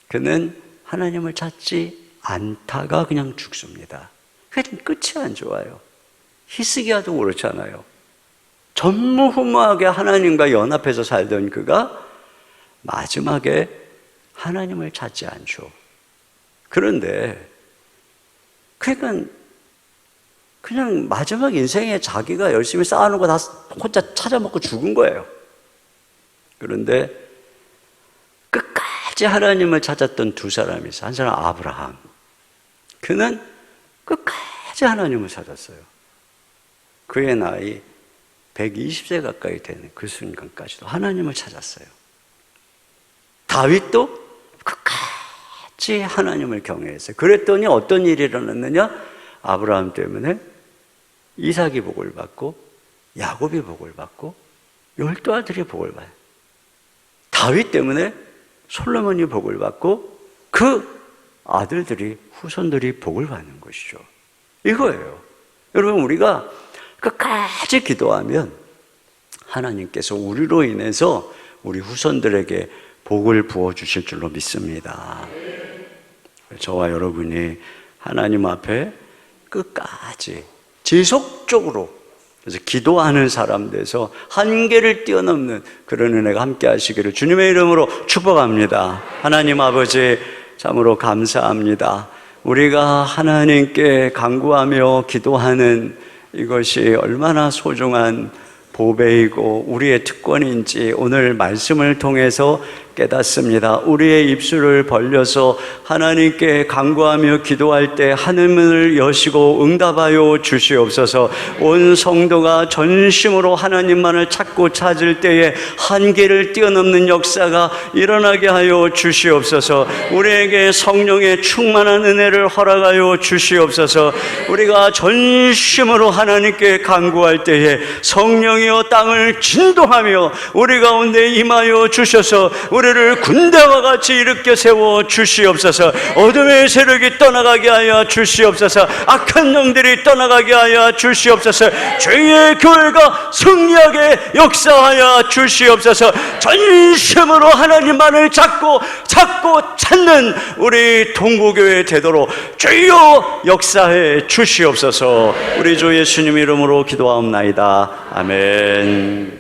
그는 하나님을 찾지 않다가 그냥 죽습니다. 그게 끝이 안 좋아요. 히스기야도 그렇잖아요. 전무후무하게 하나님과 연합해서 살던 그가 마지막에 하나님을 찾지 않죠. 그런데 그러니까 그냥 마지막 인생에 자기가 열심히 쌓아놓은 거 다 혼자 찾아먹고 죽은 거예요. 그런데 끝까지 하나님을 찾았던 두 사람이 있어요. 한 사람 아브라함. 그는 끝까지 하나님을 찾았어요. 그의 나이 120세 가까이 되는 그 순간까지도 하나님을 찾았어요. 다윗도 끝까지 하나님을 경외했어요. 그랬더니 어떤 일이 일어났느냐? 아브라함 때문에 이삭이 복을 받고 야곱이 복을 받고 12아들이 복을 받아요. 다윗 때문에 솔로몬이 복을 받고 그 아들들이, 후손들이 복을 받는 것이죠. 이거예요. 여러분, 우리가 끝까지 기도하면 하나님께서 우리로 인해서 우리 후손들에게 복을 부어주실 줄로 믿습니다. 저와 여러분이 하나님 앞에 끝까지 지속적으로, 그래서 기도하는 사람 돼서 한계를 뛰어넘는 그런 은혜가 함께 하시기를 주님의 이름으로 축복합니다. 하나님 아버지, 참으로 감사합니다. 우리가 하나님께 간구하며 기도하는 이것이 얼마나 소중한 보배이고 우리의 특권인지 오늘 말씀을 통해서 깨닫습니다. 우리의 입술을 벌려서 하나님께 간구하며 기도할 때 하늘문을 여시고 응답하여 주시옵소서. 온 성도가 전심으로 하나님만을 찾고 찾을 때에 한계를 뛰어넘는 역사가 일어나게 하여 주시옵소서. 우리에게 성령의 충만한 은혜를 허락하여 주시옵소서. 우리가 전심으로 하나님께 간구할 때에 성령이여 땅을 진동하며 우리 가운데 임하여 주셔서 우리를 군대와 같이 일으켜 세워 주시옵소서. 어둠의 세력이 떠나가게 하여 주시옵소서. 악한 영들이 떠나가게 하여 주시옵소서. 죄의 교회가 승리하게 역사하여 주시옵소서. 전심으로 하나님만을 찾고 찾는 우리 동부교회 되도록 주여 역사해 주시옵소서. 우리 주 예수님 이름으로 기도하옵나이다. 아멘.